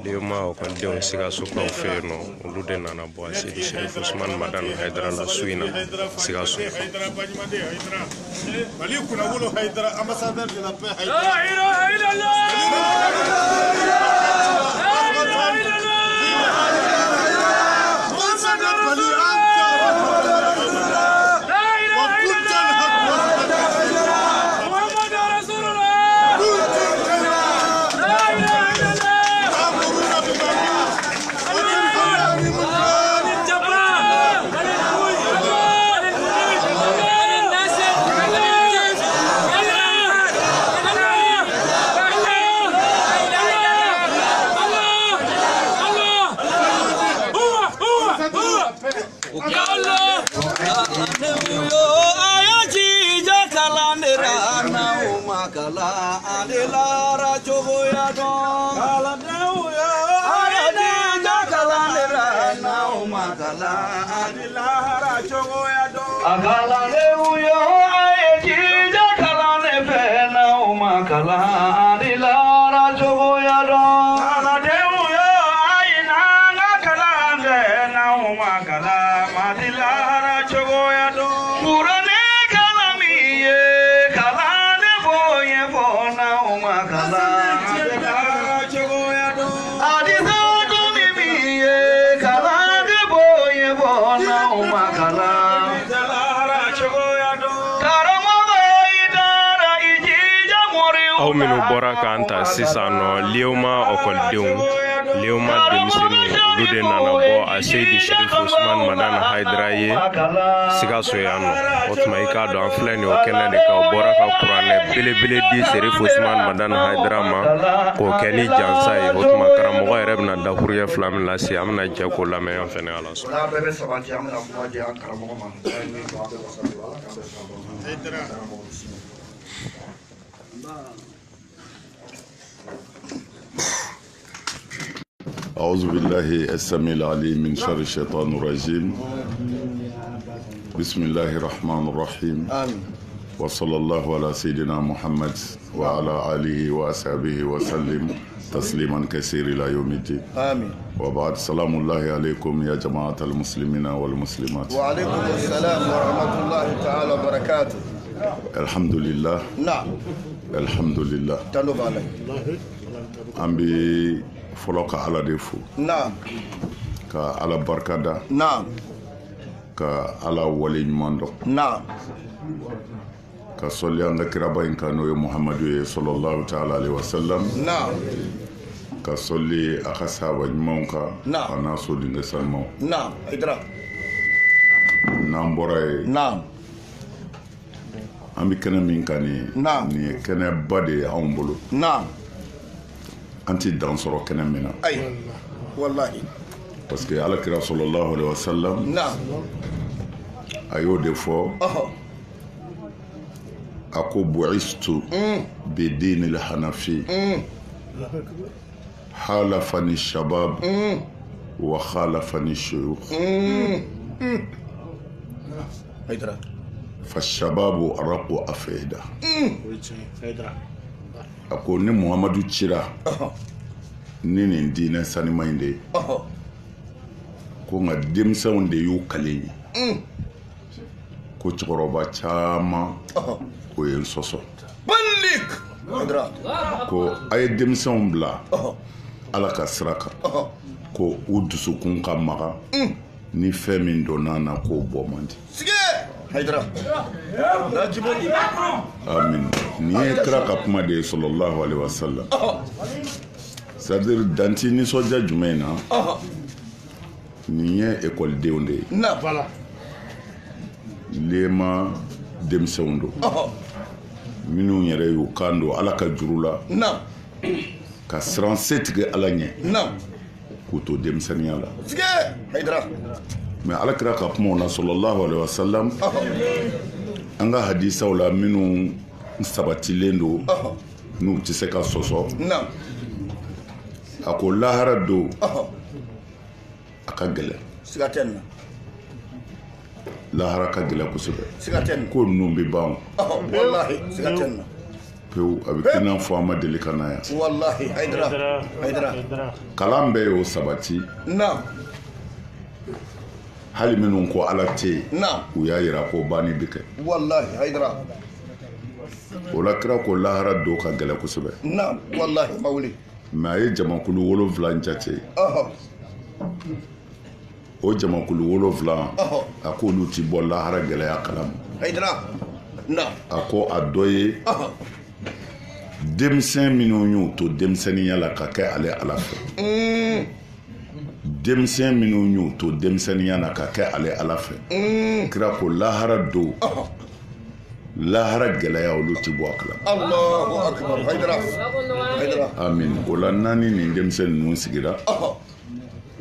Dioma kon dew siga suka ofeno ulude nana boasi di Sheriff Usman Madan Haidara la suina siga su Mali kuna wulo Haidara ambassadeur de la paix Haidara la ilaha illallah aw minu bora kanta sisano lioma okoldew lioma demiseni ulude nana bo a Seydi Sheriff Usman Madan Haidara ye siga soyano otuma ikado an flani o kenede ka bora ka kurane belebele di Sheriff Usman Madan Haidara ma ko keni jansay otuma karamogo yere bna dahuriya flam lasi amna jako lameyan fene ala so la bebe sabati amna fuaje an karamogo ma أعوذ بالله السميع العليم من شر الشيطان الرجيم بسم الله الرحمن الرحيم آمين وصلى الله على سيدنا محمد وعلى آله وأصحابه وسلم تسليما كثيرا إلى يوم الدين آمين وبعد سلام الله عليكم يا جماعة المسلمين والمسلمات وعليكم السلام ورحمة الله تعالى وبركاته الحمد لله نعم الحمد لله تنوب عليك أمبي فلوك على ديفو نعم كعلى بركة نعم كعلى ولي ماندو نعم كصلي عند كربين كانوا محمد صلى الله تعالى عليه وسلم نعم كصلي أخصاب المونكا نعم أنا صلي نسمو نعم إدراك نعم براي نعم أمي كنا من كاني نعم ني كنا بدي أمبلو نعم أنت دانسرو كنا منا أي والله parce que على كرا صلى الله عليه وسلم نعم أيو دفو أكو بعثت بدين الحنفي حالفني الشباب وخالفني الشيوخ فالشباب أرقوا أفيدا أكو ني محمد تشيرا ني دين ساني مايندي ko nga demsaw de yu kale ko choroba chama ko yen soso balik ko ay demsaw bla ala ka sraka ko udusu kun kamaga ni femin donana ko bomandi sige haydra najiboni amin ni kra ka kuma de sallallahu alaihi wasallam c'est-à-dire danti ni soja jumena ni ye école deunde na voilà lema demsewndo minu yere yu kando ala ka jurula na ka sran setge ala nye na kuto demsani ala sige haydra mais ala kira ka kuma na sallallahu alaihi wasallam anga hadisa wala minu sabatilendo nu tiseka soso na ako lahara do aka gele sigatenna lahara ka gɛlɛ kosɛbɛ sigaten ko ninnu bɛ ban wallahi sigaten pewu a bɛ k'i fɔ a ma deli ka na yan wallahi haydara kalan bɛɛ y'o sabati naam hali minnu ko ala tɛ yen naam u y'a yira ko banni bɛ kɛ wallahi haydara o la kira ko lahara don ka gɛlɛ kosɛbɛ naam wallahi mawli mais a ye jamakulu 7 jate o jamakulu 7 a ko olu ti bɔ lahara gɛlɛya kalama haydara naam a ko a dɔ ye denmisɛn minnu y'u to denmisɛnniya la ka kɛ ale ala fɛ denmisɛn minnu y'u to denmisɛnniya la ka kɛ ale ala fɛ kira ko lahara don lahara gɛlɛya olu ti bɔ a kalama Allahu akbar haydara amin o la naani nin denmisɛn ninnu sigira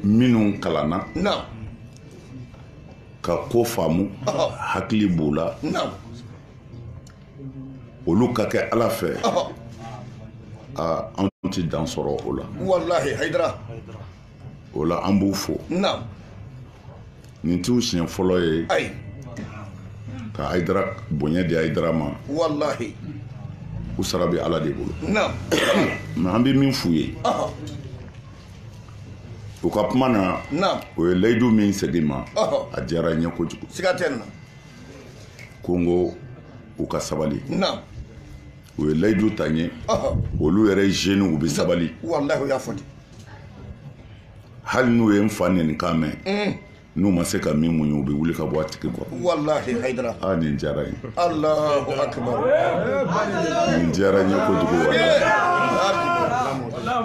minnu kalanna naam ka ko faamu hakili b'u la naam olu ka kɛ ala fɛ an ti dan sɔrɔ o la wallahi haydara o la an b'u fo naam nin t'u siɲɛ fɔlɔ ye ay ka Haidara bonya di Haidara ma wallahi u sara bɛ ala de bolo naam mais an bɛ min f'u ye u ka kuma na naam o ye layidu min segin ma a diyara n ye kojugu sigaten na ko n ko u ka sabali naam u ye layidu ta n ye olu yɛrɛ jeunes u bɛ sabali wallahi u y'a fɔ ten hali n'u ye n fa nɛnikan mɛn n'u ma se ka min muɲu u bɛ wuli ka bɔ a tigi kɔrɔ wallahi haydara nin diyara n ye Allahu akbar nin diyara n ye kojugu wallahi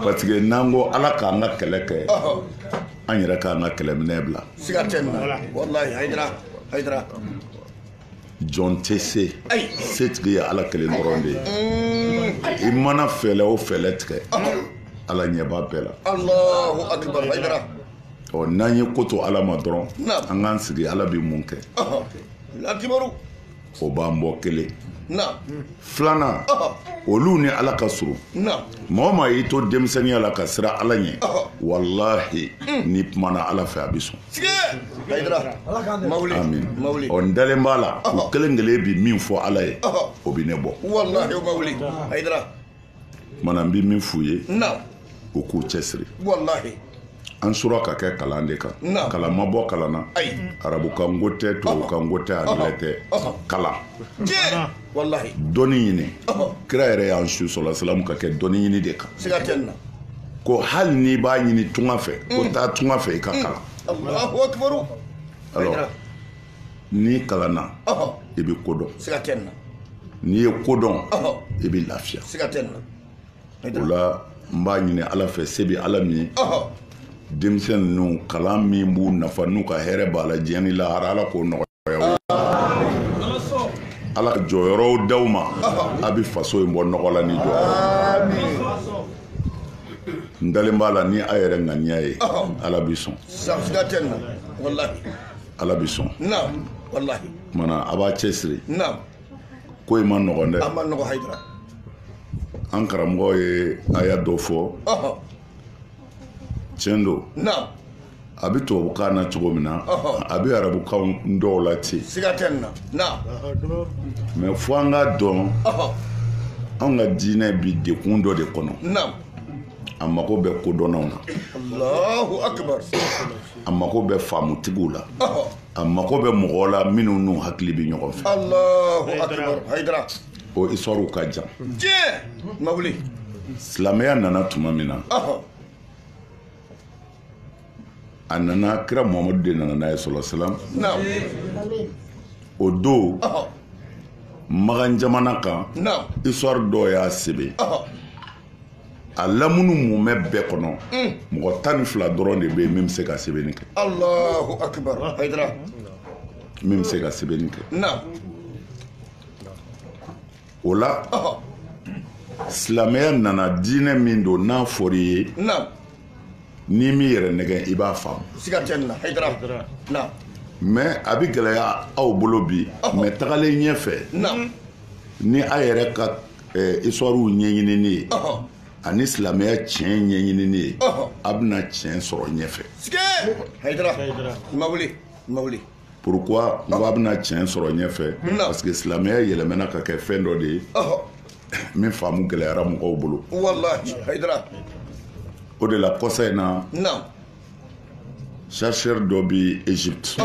parce que n'an ko ala k'an ka kɛlɛ kɛ an yɛrɛ k'an ka kɛlɛminɛ bila sigaten na wallahi haydara jɔn tɛ se setigi ye ala kelen dɔrɔn de ye i mana fɛlɛ o fɛlɛ tigɛ ala ɲɛ b'a bɛɛ la Allahu akbar haydara n'an ye ko to ala ma dɔrɔn an k'an sigi ala bɛ mun kɛ akibaru o b'an bɔ kelen naam filanan olu ni ala ka surun naam mɔgɔ o maa y'i to denmisɛnniya la ka siran ala ɲɛ walahi n'i kumana ala fɛ a bɛ sɔn haydara mawli amin mawli n dalen b'a la u kelen kelen bɛ min fɔ ala ye o bɛ ne bɔ wallahi mawli haydara mana n bɛ min f'u ye naam u k'u cɛsiri wallahi an sura ka kɛ kalan de kan kalan ma bɔ kalan na arabukan ko tɛ tubabukan ko tɛ anglais tɛ kalan wallahi dɔnni ɲini kira yɛrɛ y'an su sɔrɔ salamu ka kɛ dɔnni ɲini de kan sigaten na ko hali n'i b'a ɲini tunga fɛ ko taa tunga fɛ i ka kalan Allahu akbar alors n'i kalanna i bɛ ko dɔn sigaten na n'i ye ko dɔn i bɛ lafiya sigaten na o la n b'a ɲini ala fɛ se bɛ ala min ye denmisɛn ninnu kalan min b'u nafa n'u ka hɛrɛ b'a la diɲɛ ni lahara ala k'o nɔgɔya ala jɔyɔrɔw d'aw ma a bɛ faso in bɔ nɔgɔ la ni jɔyɔrɔ n dalen b'a la ni a yɛrɛ ŋaniya ye ala bɛ sɔn sigaten na wallahi ala bɛ sɔn naam wallahi mana a b'a cɛsiri naam ko in ma nɔgɔn dɛ a ma nɔgɔ haydara an karamɔgɔ ye aya dɔ fɔ tiɲɛ don naam a bɛ tubabukan na cogo min na a bɛ arabukan dɔw la ten sigaten na naam mais fo an k'a dɔn anw ka diinɛ bi dekun dɔ de kɔnɔ naam a mago bɛ kodɔnnaw na Allahu akbar a mago bɛ faamutigiw la a mago bɛ mɔgɔw la minnu n'u hakili bɛ ɲɔgɔn fɛ Allahu akbar haydara o histoire ka jan mawli silamɛya nana tuma min na a nana kira muhamadu de nana n'a ye sɔlɔ salam naam o don magan jamana kan naam histoire dɔ y'a sɛbɛn a lamunu mumɛ bɛɛ kɔnɔ mɔgɔ 12 dɔrɔn de bɛ yen min bɛ se ka sɛbɛnni kɛ Allahu akbar haydara min bɛ se ka sɛbɛnni kɛ naam o la silamɛya nana diinɛ min don n'a fɔra i ye naam n'i m'i yɛrɛ nɛgɛ i b'a faamu sigaten na haydara naam mais a bɛ gɛlɛya aw bolo bi mais tagalen ɲɛfɛ naam ni a yɛrɛ ka histoire ɲɛɲinini ye ani silamɛya tiɲɛ ɲɛɲinini ye a bɛna tiɲɛ sɔrɔ ɲɛfɛ haydara mawli pourquoi n ko a bɛna tiɲɛ sɔrɔ ɲɛfɛ parce que silamɛya yɛlɛmɛna ka kɛ fɛn dɔ de ye min faamu gɛlɛyara mɔgɔw bolo wallahi Haidara o de la kɔsa in na chercheur dɔ bɛ Égypte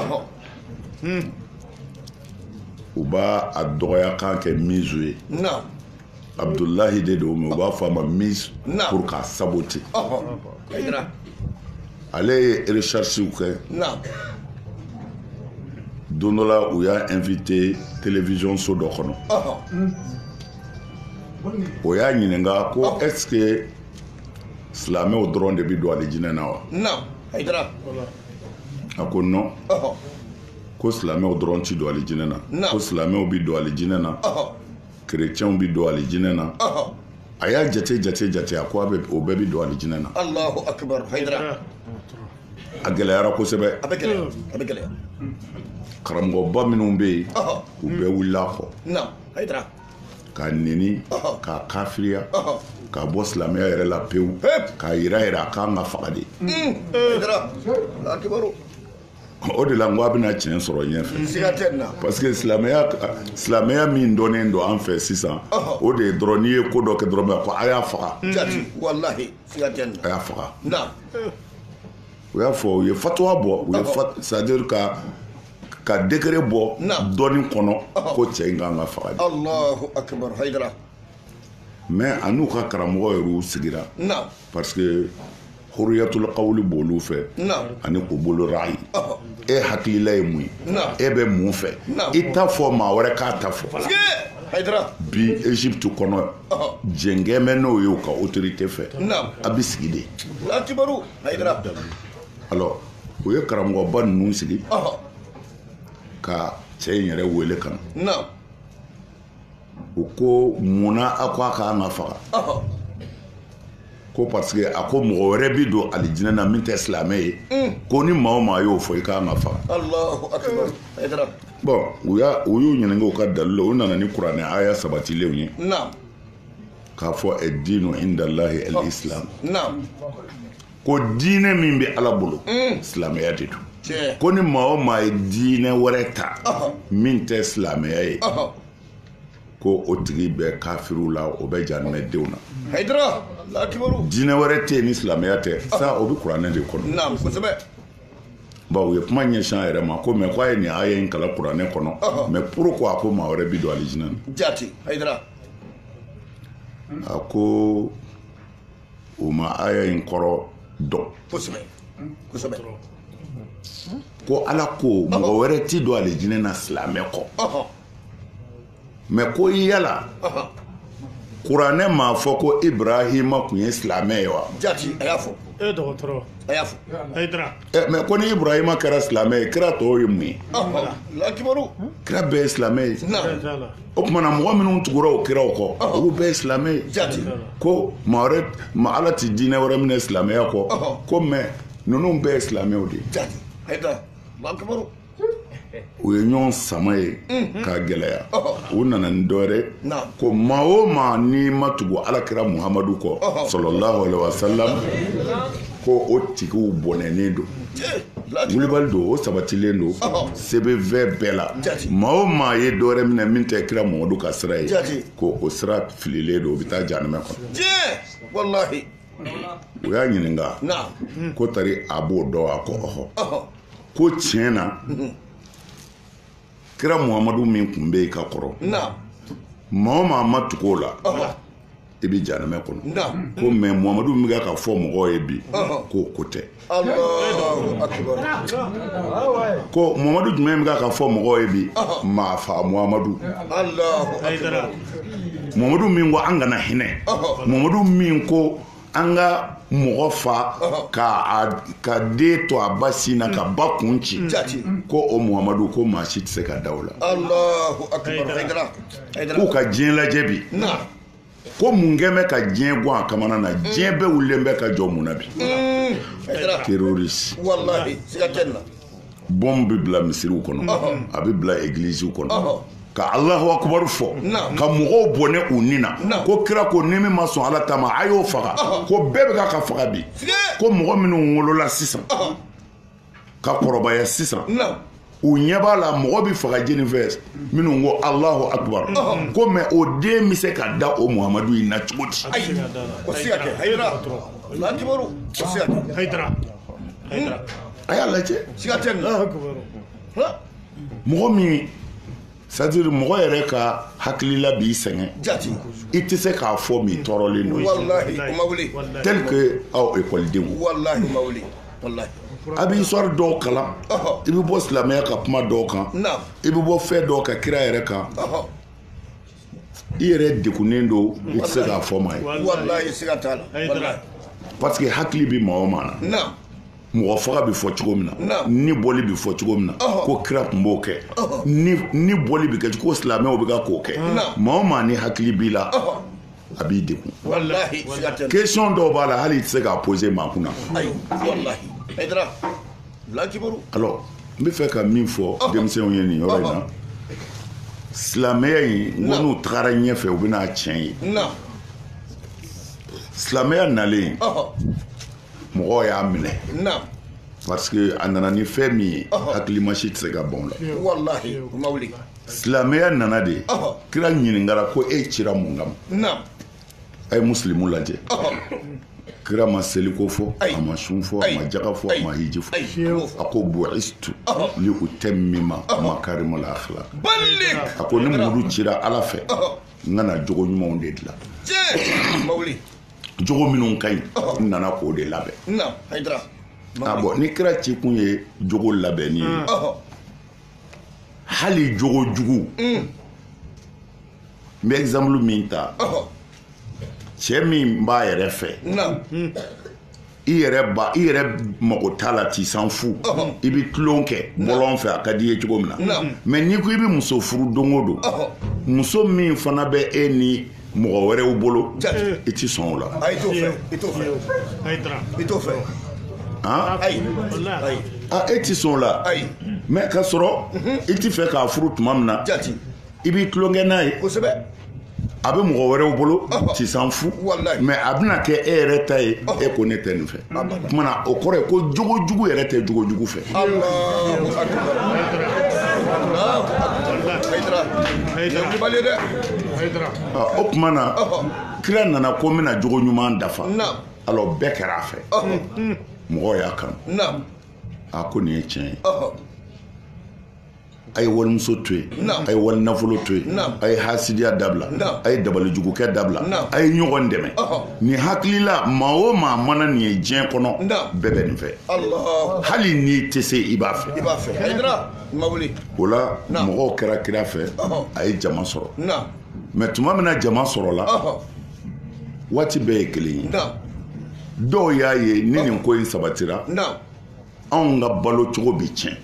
u b'a a dɔgɔya kan kɛ misu ye Abdullahi de don mais u b'a fɔ a ma mise pour k'a saboter ale ye recherche kɛ don dɔ la u y'a invité télévision so dɔ kɔnɔ o y'a ɲininka ko est ce que silamɛw dɔrɔn de bɛ don alijinɛ na wa a ko non ko silamɛw dɔrɔn tɛ don alijinɛ na ko silamɛw bɛ don alijinɛ na kerecɛnw bɛ don alijinɛ na a y'a jate a ko o bɛɛ bɛ don alijinɛ na Allahu akbar Haidara a gɛlɛyara kosɛbɛ a bɛ gɛlɛya karamɔgɔba minnu bɛ yen u bɛɛ wulila a kɔ k'a neni k'a kafiriya k'a bɔ silamɛya yɛrɛ la pewu k'a yira a kan ka faga de o de la n ko a bɛna tiɲɛ sɔrɔ ɲɛfɛ parce que silamɛya min dɔnnen don an fɛ sisan o de ye dɔrɔn n'i ye ko dɔ kɛ dɔrɔn ko a y'a faga a y'a faga u y'a fɔ u ye fatuwa bɔ u ye c'est-à-dire ka décret bɔ dɔɔnin kɔnɔ ko cɛ in kan ka faga de Allahu akbar Haidara mais a n'u ka karamɔgɔ yɛrɛw sigira parce que huriyatul qawli b'olu fɛ ani qubul ra'i e hakilila ye mun ye e bɛ mun fɛ i ta fɔ maa wɛrɛ k'a ta fɔ bi Égypte kɔnɔ jɛngɛmɛ n'o ye u ka autorité fɛ a bɛ sigi de alors u ye karamɔgɔba ninnu sigi ka cɛ in yɛrɛ wele ka na u ko munna a ko a k'an ka faga ko parce que a ko mɔgɔ wɛrɛ bi don alijinɛ na min tɛ silamɛ ye ko ni maa o maa y'o fɔ i k'an ka faga Allahu akbar bon u y'u ɲininka u ka dalilu u nana ni kuranɛ aya sabatilenw ye k'a fɔ ad-dinu indallahi al-islam ko diinɛ min bɛ ala bolo silamɛya de don ko ni maa o maa ye diinɛ wɛrɛ ta min tɛ silamɛya ye ko o tigi bɛ kafiriw la o bɛ jahanɛmɛdenw na diinɛ wɛrɛ tɛ yen ni silamɛya tɛ sa o bɛ kuranɛ de kɔnɔ bon u ye kuma ɲɛsin a yɛrɛ ma ko mais ko a ye nin aya in kalan kuranɛ kɔnɔ mais pourquoi ko maa wɛrɛ bɛ don alijinɛ na a ko o ma aya in kɔrɔ dɔn ko ala ko mɔgɔ wɛrɛ tɛ don alijinɛ na silamɛ kɔ mais ko yala kuranɛ m'a fɔ ko Ibrahima kun ye silamɛ ye wa a y'a fɔ dɔgɔtɔrɔ a y'a fɔ mais ko ni Ibrahima kɛra silamɛ ye kira tɔw ye mun ye kira bɛɛ ye silamɛ ye o kumana mɔgɔ minnu tugura o kiraw kɔ olu bɛɛ ye silamɛ ye ko maa ala tɛ diinɛ wɛrɛ minɛ silamɛya kɔ ko mais ninnu bɛɛ ye silamɛw de ye u ye ɲɔgɔn sama ye k'a gɛlɛya u nana ni dɔwɛrɛ ko maa o maa n'i ma tugu alakira Muhamadu kɔ sallallahu alaihi wa sallam ko o tigiw bɔnɛnen don wulibali don o sabatilen don se bɛ fɛn bɛɛ la maa o maa ye dɔwɛrɛ minɛ min tɛ kira Muhamadu ka sira ye ko o sira fililen don o bɛ taa jahanɛmɛ kɔnɔ u y'a ɲininka ko tari a b'o dɔn a ko ɔhɔ ko tiɲɛ na kira Muhamadu min kun bɛ yen ka kɔrɔ maa o maa ma tugu o la i bɛ jahanɛmɛ kɔnɔ ko mais Muhamadu min bɛ ka fɔ mɔgɔw ye bi ko o ko tɛ ko Muhamadu jumɛn bɛ ka fɔ mɔgɔw ye bi maa fa Muhamadu Muhamadu min ko an kana hinɛ Muhamadu min ko an ka mɔgɔ fa ka den to a ba sin na ka ba kun ci ko o Muhamadu ko maa si tɛ se ka da o la k'u ka diɲɛ lajɛ bi ko mun kɛn bɛ ka diɲɛ gɔn a kamana na diɲɛ bɛɛ wulilen bɛ ka jɔ mun na bi terroriste bɔn bɛ bila misiriw kɔnɔ a bɛ bila egiliziw kɔnɔ ka Allahu akbar fɔ ka mɔgɔw bɔnɛ u nin na ko kira ko ni min ma sɔn ala ta ma a y'o faga ko bɛɛ bɛ ka faga bi ko mɔgɔ minnu wolola sisan ka kɔrɔbaya sisan u ɲɛ b'a la mɔgɔ bɛ faga jeni fɛ minnu ko Allahu Akbar ko mais o den bɛ se ka da o Muhamadu in na cogo di o si ka kɛ hayira la kibaru o si ka kɛ hayidara a y'a lajɛ siga tɛ nin na mɔgɔ min c'est-à-dire mɔgɔ yɛrɛ ka hakilila b'i sɛgɛn jati i tɛ se k'a fɔ min tɔɔrɔlen don wallahi o ma wuli tel que aw ekɔlidenw wallahi o ma wuli wallahi a bɛ histoire dɔw kalan i bɛ bɔ silamɛya ka kuma dɔw kan i bɛ bɔ fɛn dɔw ka kira yɛrɛ kan i yɛrɛ degunnen don i tɛ se k'a fɔ maa ye wallahi siga t'a la wallahi parce que hakili bɛ maa o maa na mɔgɔ faga bɛ fɔ cogo min na ni bɔli bɛ fɔ cogo min na ko kira tun b'o kɛ ni bɔli bɛ kɛ ko silamɛw bɛ ka k'o kɛ maa o maa ni hakili b'i la a b'i degun wallahi siga tɛ question dɔw b'a la hali i tɛ se k'a poser maa kunna ayi wallahi hayidara la kibaru alors n bɛ fɛ ka min fɔ denmisɛnw ye nin yɔrɔ in na silamɛya in n ko n'u tagara ɲɛfɛ u bɛna tiɲɛ ye silamɛya nalen mɔgɔw y'a minɛ parce que a nana ni fɛn min ye hakilima si tɛ se ka bɔn o la wallahi o ma wuli silamɛya nana de kira ɲininkara ko e cira mun kama a ye musilimu lajɛ kira ma seliko fɔ a ma sun fɔ a ma jaga fɔ a ma hiji fɔ a ko bu'istu li utammima makarimal akhlaq a ko ni muru cira ala fɛ n kana jogo ɲumanw de dilan jogo minnu ka ɲi n nana k'o de labɛn bon ni kira ci kun ye jogo labɛnni ye hali jogo jugu n bɛ exemple min ta cɛ min b'a yɛrɛ fɛ i yɛrɛ mago t'a la t'i san fu i bɛ tulon kɛ bɔlɔn fɛ a ka di ye cogo min na mais n'i ko i bɛ muso furu don o don muso min fana bɛ e ni mɔgɔ wɛrɛw bolo i tɛ sɔn o la i t'o fɛ e tɛ sɔn o la mais ka sɔrɔ i tɛ fɛ k'a furu tuma min na i b'i tulon kɛ n'a ye a bɛ mɔgɔ wɛrɛw bolo ti san fu mais a bɛna kɛ e yɛrɛ ta ye e ko ne tɛ nin fɛ tuma na o kɔrɔ ye ko jogo jugu yɛrɛ tɛ jogo jugu fɛ o tuma na kira nana ko n bɛna jogo ɲuman dafa alors bɛɛ kɛra a fɛ mɔgɔw y'a kanu a ko nin ye tiɲɛ ye a ye walimuso to yen a ye wali nafolo to yen a ye hasidiya dabila a ye dabalijugukɛ dabila a ye ɲɔgɔn dɛmɛ nin hakilila maa o maa mana nin ye diɲɛ kɔnɔ bɛɛ bɛ nin fɛ hali n'i tɛ se i b'a fɛ o la mɔgɔw kɛra kira fɛ a ye jama sɔrɔ mais tuma min na jama sɔrɔla waati bɛɛ ye kelen ye dɔw y'a ye ni nin ko in sabatira anw ka balo cogo bɛ tiɲɛ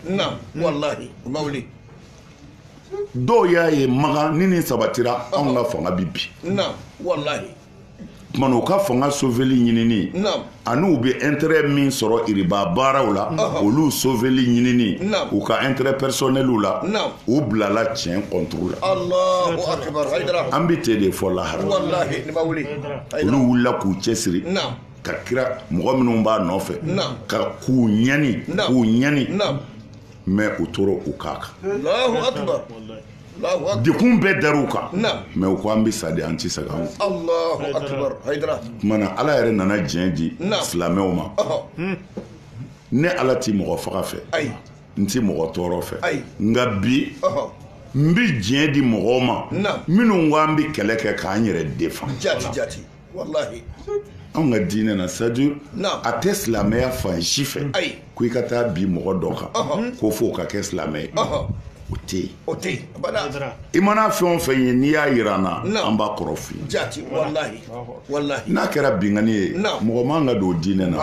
dɔw y'a ye magan ni nin sabatira anw ka fanga bɛ bi tuma na u ka fanga sauveli ɲinini ani u bɛ intérêt min sɔrɔ iriba baaraw la olu sauveli ɲinini u ka intérêt personnel la u bilala tiɲɛ contre la an bɛ ten de fɔ lahara olu wulila k'u cɛsiri ka kira mɔgɔ minnu b'a nɔfɛ ka k'u ɲani mais u tora u k'a kan dekun bɛɛ dar'u kan mais u ko an bɛ sa de an tɛ segin tuma na ala yɛrɛ nana diɲɛ di silamɛw ma ne ala tɛ mɔgɔ faga fɛ n tɛ mɔgɔ tɔɔrɔ fɛ nka bi n bɛ diɲɛ di mɔgɔw ma minnu ko an bɛ kɛlɛ kɛ k'an yɛrɛ défend anw ka diinɛ na c'est à dire a tɛ silamɛya fan si fɛ ko i ka taa bi mɔgɔ dɔ kan ko fo ka kɛ silamɛ ye o tɛ yen i mana fɛn o fɛn ye n'i y'a yira an na an b'a kɔrɔ f'i ye n'a kɛra bingani ye mɔgɔ man ka don o diinɛ na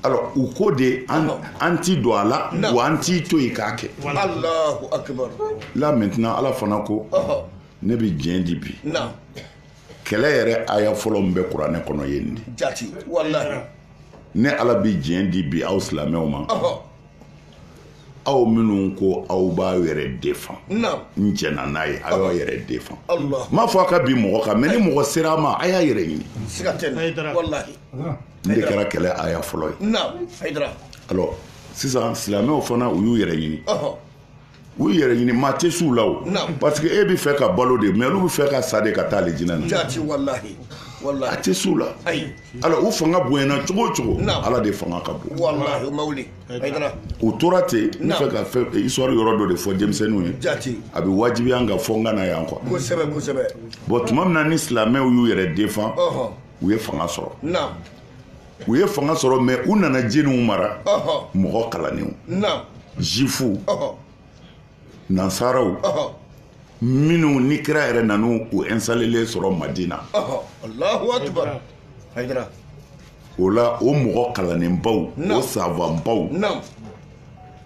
alors u ko de an ti don a la wa an t'i to yen k'a kɛ là maintenant ala fana ko ne bɛ diɲɛ di bi kɛlɛ yɛrɛ aya fɔlɔ min bɛ kuranɛ kɔnɔ ye nin de ne ala bɛ diɲɛ di bi aw silamɛw ma aw minnu ko aw b'a yɛrɛ défend n jɛna n'a ye a y'aw yɛrɛ défend n m'a fɔ a ka bi mɔgɔ kan mais ni mɔgɔ sera a ma a y'a yɛrɛ ɲini n de kɛra kɛlɛ aya fɔlɔ ye alors sisan silamɛw fana u y'u yɛrɛ ɲini u y'u yɛrɛ ɲini maa tɛ s'u la o parce que e bɛ fɛ ka balo de mais olu bɛ fɛ ka sa de ka taa alijinɛ na jati wallahi a tɛ s'u la alors u fanga bonyana cogo o cogo ala de fanga ka bon wallahi mawli u tora ten n fɛ ka histoire yɔrɔ dɔ de fɔ denmisɛnninw ye a bɛ wajibiya an ka fɔ n ka na yan quoi kosɛbɛ bon tuma min na ni silamɛw y'u yɛrɛ défend u ye fanga sɔrɔ u ye fanga sɔrɔ mais u nana jeniw mara mɔgɔ kalannenw jifuw nansaraw minnu ni kira yɛrɛ nanu u installelen sɔrɔ madina allahu akbar haydara o la o mɔgɔ kalannenbaw o savanbaw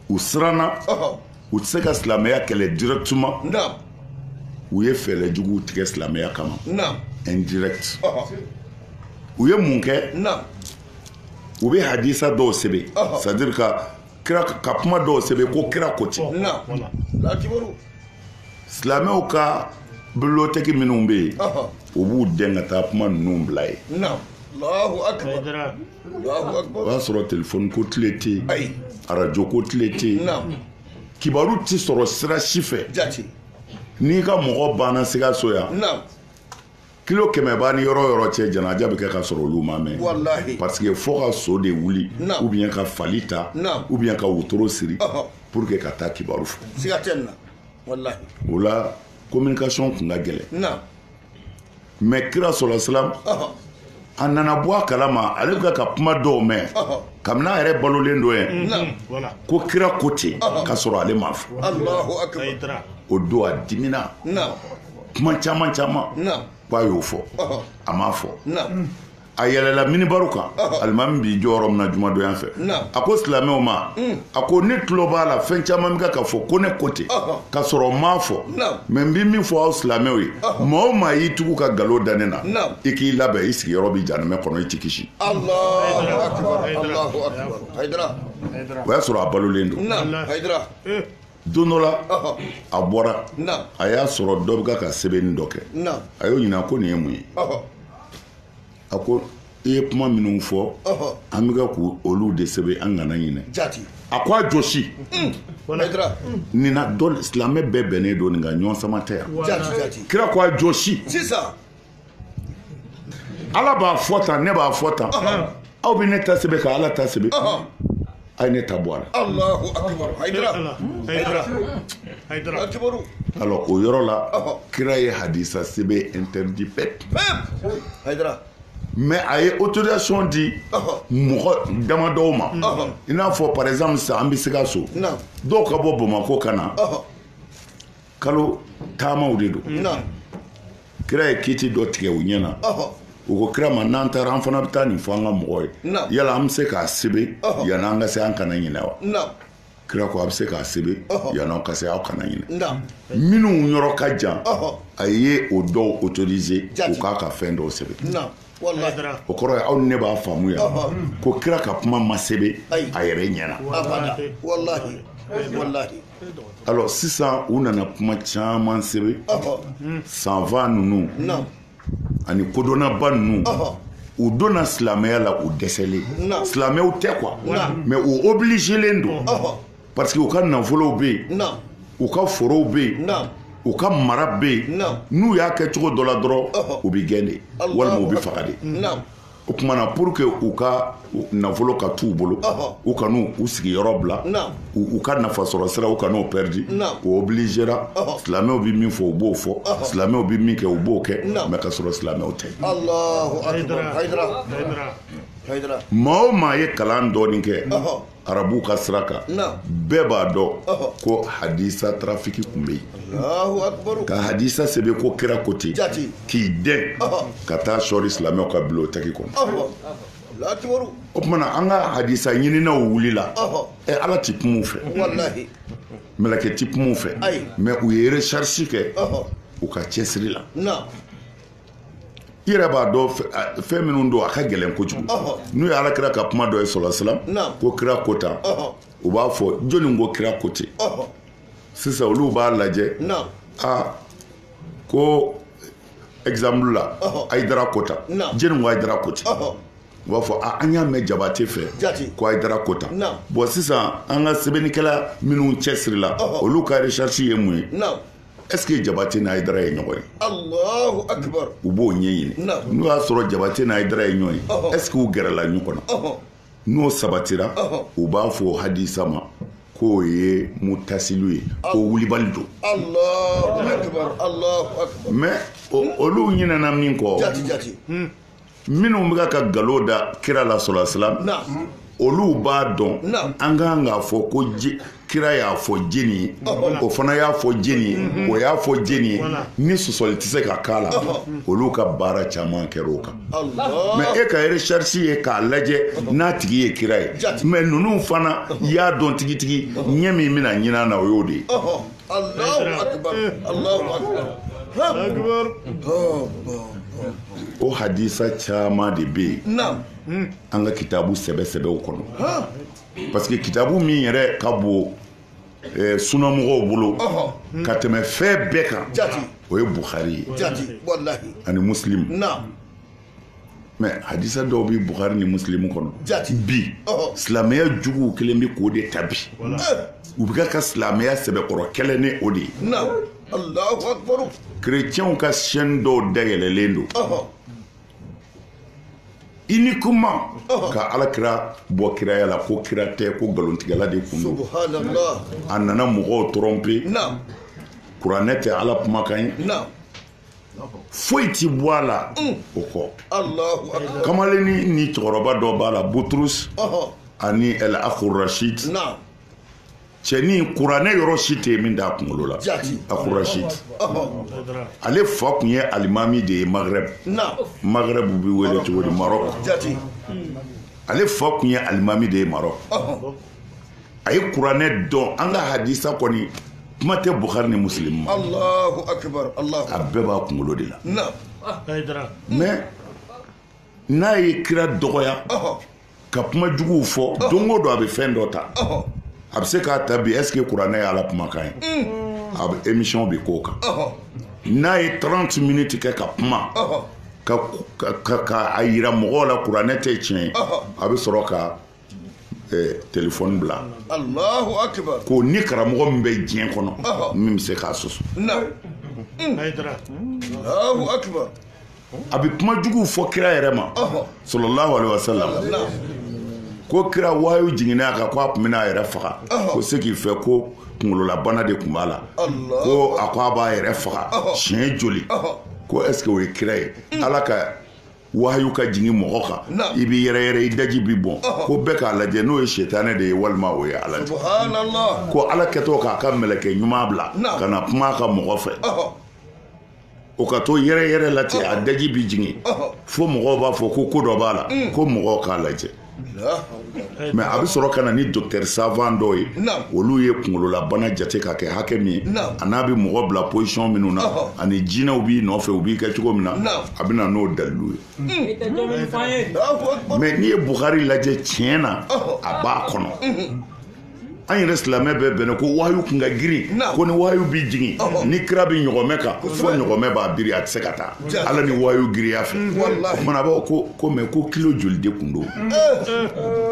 u siranna u tɛ se ka silamɛya kɛlɛ directement u ye fɛɛrɛ juguw tigɛ silamɛya kama indirect u ye mun kɛ u bɛ hadisa dɔw sɛbɛn c'est à dire ka kuma dɔw sɛbɛn ko kira ko ten silamɛw ka bibliothéque minnu bɛ yen u b'u dɛn ka taa kuma ninnu bila yen o y'a sɔrɔ telefɔni ko tile tɛ yen arajo ko tile tɛ yen kibaru tɛ sɔrɔ sira si fɛ n'i ka mɔgɔ banna Sikaso yan kilo 100 b'a ni yɔrɔ yɔrɔ cɛ janaja bɛ kɛ ka sɔrɔ olu ma mɛn parce que fo ka so de wuli ou bien ka fali ta ou bien ka wotoro siri pour que ka taa kibaru fɔ o la communication tun ka gɛlɛn mais kira sɔrɔ silam a nana bɔ a kalama ale bɛ ka kuma dɔw mɛn kabini a yɛrɛ balolen dɔ ye ko kira ko ten ka sɔrɔ ale ma fɔ o don a dimina kuma caman k'a y'o fɔ a m'a fɔ a yɛlɛla minibaru kan alimami b'i jɔyɔrɔ min na jumadonya fɛ a ko silamɛw ma a ko ne tulo b'a la fɛn caman bɛ ka fɔ ko ne ko ten ka sɔrɔ n m'a fɔ mais n bɛ min fɔ aw silamɛw ye maa o maa y'i tugu ka nkalon da ne na i k'i labɛn i sigiyɔrɔ bɛ janɛmɛ kɔnɔ i tɛ kisi o y'a sɔrɔ a balolen don don dɔ la a bɔra a y'a sɔrɔ dɔ bɛ ka sɛbɛnni dɔ kɛ a y'o ɲininka ko nin ye mun ye a ko i ye kuma minnu fɔ an bɛ ka k'olu de sɛbɛn an kana ɲinɛ a ko a jɔsi nin na dɔ silamɛ bɛɛ bɛnnen don nin kan ɲɔgɔn sama tɛ yan kira ko a jɔsi ala b'a fɔ tan ne b'a fɔ tan aw bɛ ne ta sɛbɛn ka ala ta sɛbɛn a ye ne ta bɔ a la alors o yɔrɔ la kira ye hadisa sɛbɛn interdit bɛɛ mais a ye autorisation di mɔgɔ damadɔw ma i n'a fɔ par exemple sisan an bɛ Sikaso dɔw ka bɔ Bamakɔ ka na kalo taamaw de don kira ye kiti dɔ tigɛ u ɲɛna u ko kira ma n'an taara an fana bɛ taa nin fɔ an ka mɔgɔw ye yala an bɛ se k'a sɛbɛn yanni an ka se an kana ɲinɛ wa kira ko a bɛ se k'a sɛbɛn yanni aw ka se aw kana ɲinɛ minnu yɔrɔ ka jan a ye o dɔw autoriser u k'a ka fɛn dɔw sɛbɛn o kɔrɔ ye aw ni ne b'a faamu yan ko kira ka kuma ma sɛbɛn a yɛrɛ ɲɛna alors sisan u nana kuma caman sɛbɛn sanfa ninnu ani kodɔnnaba ninnu u donna silamɛya la u dɛsɛlen silamɛw tɛ quoi mais u obligelen don parce que u ka nafolow bɛ yen u ka forow bɛ yen u ka mara bɛ yen n'u y'a kɛ cogo dɔ la dɔrɔn u bɛ gɛn de walima u bɛ faga de o kumana pour que u ka nafolo ka t'u bolo u kan'u sigiyɔrɔ bila u ka nafasɔrɔ sira u kan'o perdi o obligera silamɛw bɛ min fɔ u b'o fɔ silamɛw bɛ min kɛ u b'o kɛ mais ka sɔrɔ silamɛw tɛ maa o maa ye kalan dɔɔnin kɛ arabuw ka sira kan bɛɛ b'a dɔn ko hadisa trafiki tun bɛ yen ka hadisa sɛbɛn ko kira ko ten k'i dɛn ka taa sɔɔri silamɛw ka bibliothéque kɔnɔ o tumana an ka hadisa ɲininaw wulila ala ti kuma u fɛ mɛlɛkɛ ti kuma u fɛ mais u ye recherche kɛ u ka cɛsiri la i yɛrɛ b'a dɔn fɛn minnu don a ka gɛlɛn kojugu n'u ye alakira ka kuma dɔ ye sɔlɔ silam ko kira ko tan u b'a fɔ jɔnni ko kira ko ten sisan olu b'a lajɛ ko exemple la Ayidara ko tan jɔnni ko Ayidara ko ten u b'a fɔ an y'a mɛn Jabate fɛ ko Haidara ko tan bon sisan an ka sɛbɛnnikɛla minnu cɛsirila olu ka recherche ye mun ye est-ce que Jabate ni Haidara ye ɲɔgɔn ye Allahu akbar u b'o ɲɛɲini n'o y'a sɔrɔ Jabate ni Haidara ye ɲɔgɔn ye est-ce que u gɛrɛla ɲɔgɔn na n'o sabatira u b'a fɔ hadisa ma k'o ye mutasilu ye ko wulibali don Allahu akbar mais olu ɲinɛna min kɔ minnu bɛ ka nkalon da kira la sallallahu alaihi wasallam olu b'a dɔn an kan k'a fɔ ko kira y'a fɔ jeni ye o fana y'a fɔ jeni ye o y'a fɔ jeni ye ni sɔsɔli tɛ se ka k'a la olu ka baara caman kɛra o kan mais e ka recherche ye k'a lajɛ n'a tigi ye kira ye mais ninnu fana y'a dɔn tigitigi ɲɛ min bɛna ɲin'a na o y'o de ye Allahu akbar o hadisa caman de bɛ yen an ka kitabu sɛbɛsɛbɛw kɔnɔ parce que kitabu min yɛrɛ ka bon sunamɔgɔw bolo ka tɛmɛ fɛn bɛɛ kan o ye Bukhari ye ani Muslim mais hadisa dɔw bɛ Bukhari ni Muslim kɔnɔ bi silamɛya juguw kelen bɛ k'o de ta bi u bɛ ka silamɛya sɛbɛkɔrɔ kɛlɛ ni o de ye chrétiens ka chaîne dɔw dayɛlɛlen don uniquement ka alakira bɔ kiraya la ko kira tɛ ko nkalontigɛla de kun don a nana mɔgɔw tromper kuranɛ tɛ ala kumakan ye foyi ti bɔ a la o kɔ kamalenni ni cɛkɔrɔba dɔ b'a la Butrus ani El Akhu Rashid cɛni kuranɛ yɔrɔ si tɛ min d'a kunkolo la Akhu Rashid ale fa kun ye alimami de ye Maghreb bɛ wele cogo di Maroc ale fa kun ye alimami de ye Maroc a ye kuranɛ dɔn an ka hadisa kɔni kuma tɛ Bukhari ni Muslim ma Allahu akbar a bɛɛ b'a kunkolo de la mais n'a ye kira dɔgɔya ka kuma juguw fɔ don o don a bɛ fɛn dɔ ta a bɛ se k'a ta bi est-ce que kuranɛ ye ala kumakan ye a bɛ émission bɛ k'o kan n'a ye 30 minutes kɛ ka kuma ka a yira mɔgɔw la kuranɛ tɛ tiɲɛ ye a bɛ sɔrɔ ka téléphone bila Allahu akbar ko ni karamɔgɔ min bɛ diɲɛ kɔnɔ min bɛ se k'a sɔsɔ Allahu akbar a bɛ kuma juguw fɔ kira yɛrɛ ma sallallahu alaihi wasallam ko kira wayu jiginna a kan ko a tun bɛna a yɛrɛ faga ko se k'i fɛ ko kunkololabana de tun b'a la ko a ko a b'a yɛrɛ faga siɲɛ joli ko est-ce que o ye kira ye ala ka wayu ka jigin mɔgɔ kan i b'i yɛrɛ i daji bi bɔn ko bɛɛ k'a lajɛ n'o ye sɛtanɛ de ye walima o ye ala de ko ala kɛtɔ k'a ka mɛlɛkɛ ɲuman bila ka na kuma a ka mɔgɔ fɛ o ka to yɛrɛ la ten a daji bi jigin fo mɔgɔw b'a fɔ ko dɔ b'a la ko mɔgɔw k'a lajɛ mais a bɛ sɔrɔ ka na ni docteur savant dɔw ye olu ye kunkololabana jate ka kɛ hakɛ min ye a n'a bɛ mɔgɔ bila position minnu na ani jinɛw b'i nɔfɛ u b'i kɛ cogo min na a bɛ na n'o dalilu ye mais n'i ye Bukhari lajɛ tiɲɛ na a b'a kɔnɔ an yɛrɛ silamɛ bɛɛ bɛnna ko wahayu kun ka girin ko ni wahayu bi jigin ni kira bi ɲɔgɔmɛ kan fo ɲɔgɔmɛ b'a biri a tɛ se ka taa ala ni wahayu giriya fɛ o kumana a b'a ko mais ko kilo joli de kun don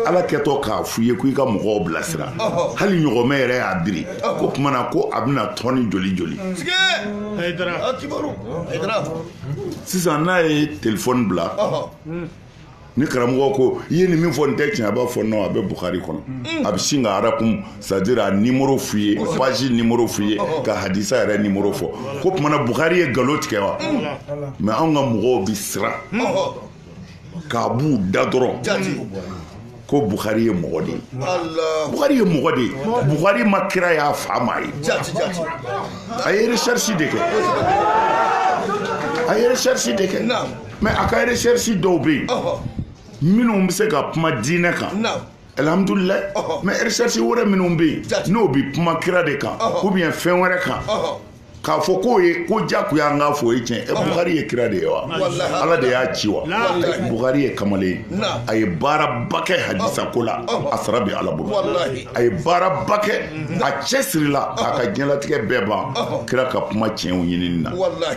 ala kɛtɔ k'a f'i ye ko i ka mɔgɔw bilasira hali ɲɔgɔmɛ yɛrɛ y'a biri ko kumana ko a bɛna tɔni joli sisan n'a ye téléphone bila ni karamɔgɔ ko i ye nin min fɔ nin tɛ tiɲɛ a b'a fɔ non a bɛ Bukhari kɔnɔ a bɛ sin ka arakum c'est-à-dire a numéro f'i ye page numéro f'i ye ka hadisa yɛrɛ numéro fɔ ko tumana Bukhari ye nkalon tigɛ wa mais anw ka mɔgɔw bi siran k'a b'u da dɔrɔn ko Bukhari ye mɔgɔ de ye Bukhari ye mɔgɔ de ye Bukhari ma kira y'a fa ma ye a ye recherche de kɛ mais a ka recherche dɔw bɛ yen minnu bɛ se ka kuma diinɛ kan alhamdulilayi mais recherche wɛrɛ minnu bɛ yen n'o bɛ kuma kira de kan ou bien fɛn wɛrɛ kan k'a fɔ k'o ye ko jagoya an k'a fɔ o ye tiɲɛ Bukari ye kira de ye wa Ala de y'a ci wa Bukari ye kamalen a ye baaraba kɛ hadisa ko la a sara bɛ Ala bolo a ye baaraba kɛ a cɛsirila a ka diɲɛlatigɛ bɛɛ ban kira ka kuma tiɲɛw ɲinini na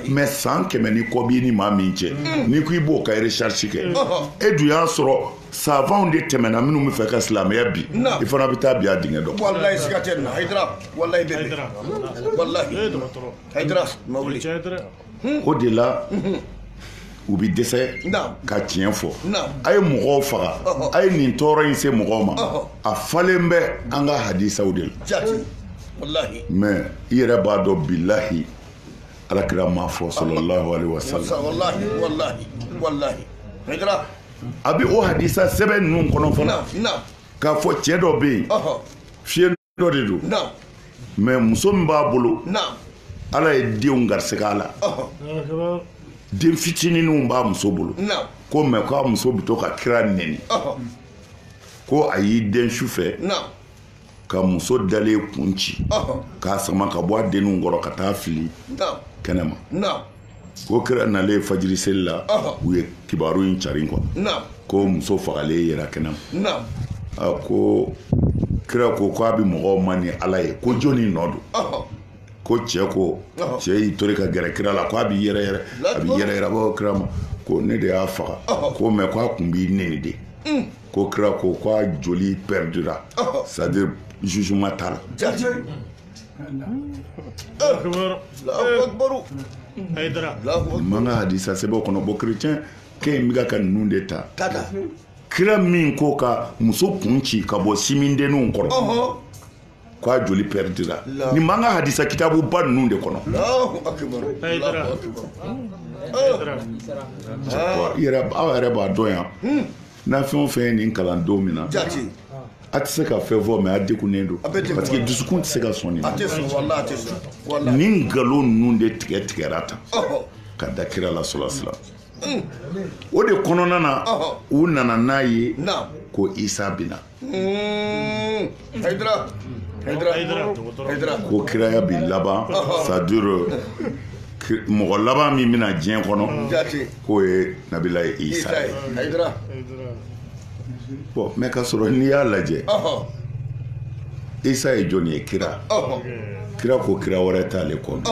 mais san 100 ni kɔ b'i ni maa min cɛ n'i ko i b'o ka recherche kɛ e dun y'a sɔrɔ savants de tɛmɛna minnu bɛ fɛ ka silamɛya bi i fana bɛ taa bi a dingɛ dɔ wallahi siga tɛ nin na Haidara wallahi bebe wallahi Haidara mawuli o de la u bɛ dɛsɛ ka tiɲɛ fɔ a ye mɔgɔw faga a ye nin tɔɔrɔ in se mɔgɔw ma a falen bɛ an ka hadisaw de la mais i yɛrɛ b'a dɔn bilahi alakira ma fɔ sallallahu alaihi wasallam wallahi Haidara a bɛ o hadisa sɛbɛn ninnu kɔnɔ fana k'a fɔ cɛ dɔ bɛ yen fiɲɛ dɔ de don mais muso min b'a bolo Ala ye denw garisɛgɛ a la den fitininw b'a muso bolo ko mais k'a muso bɛ to ka kira nɛni ko a y'i den su fɛ ka muso dalen kun ci k'a sama ka bɔ a denninw kɔrɔ ka taa fili kɛnɛma ko kira nalen fajiri seli la u ye kibaru in carin quoi ko muso fagalen yera kɛnɛma ko kira ko k'a bɛ mɔgɔw ma ni Ala ye ko jɔnni nɔ don ko cɛ ko cɛ y'i tori ka gɛrɛ kira la ko a bɛ yɛrɛ yɛrɛ bɔ kira ma ko ne de y'a faga ko mais ko a kun b'i nɛni de ko kira ko k'a joli perdura c'est à dire jugement t'a la man ka hadisa sɛbɛn kɔnɔ bɔ chrétien kɛ in bɛ ka ninnu de ta kira min ko ka muso kun ci ka bɔ simindenninw kɔrɔ k'a joli perdira ni man ka hadisa kitabu ba ninnu de kɔnɔ aw yɛrɛ b'a dɔn yan n'a fɛn o fɛn ye nin kalan don min na a tɛ se ka fɛn fɔ mais a degunnen don parce que dusukun tɛ se ka sɔn nin ma nin nkalon ninnu de tigɛra tan ka da kira la sɔlasila o de kɔnɔna na u nana n'a ye ko Isa bina ko kiraya bi laban ça dure mɔgɔ laban min bɛna diɲɛ kɔnɔ k'o ye Nabilayi Isa ye bon mais ka sɔrɔ n'i y'a lajɛ Isa ye jɔn ye kira ko kira wɛrɛ t'ale kɔnɔ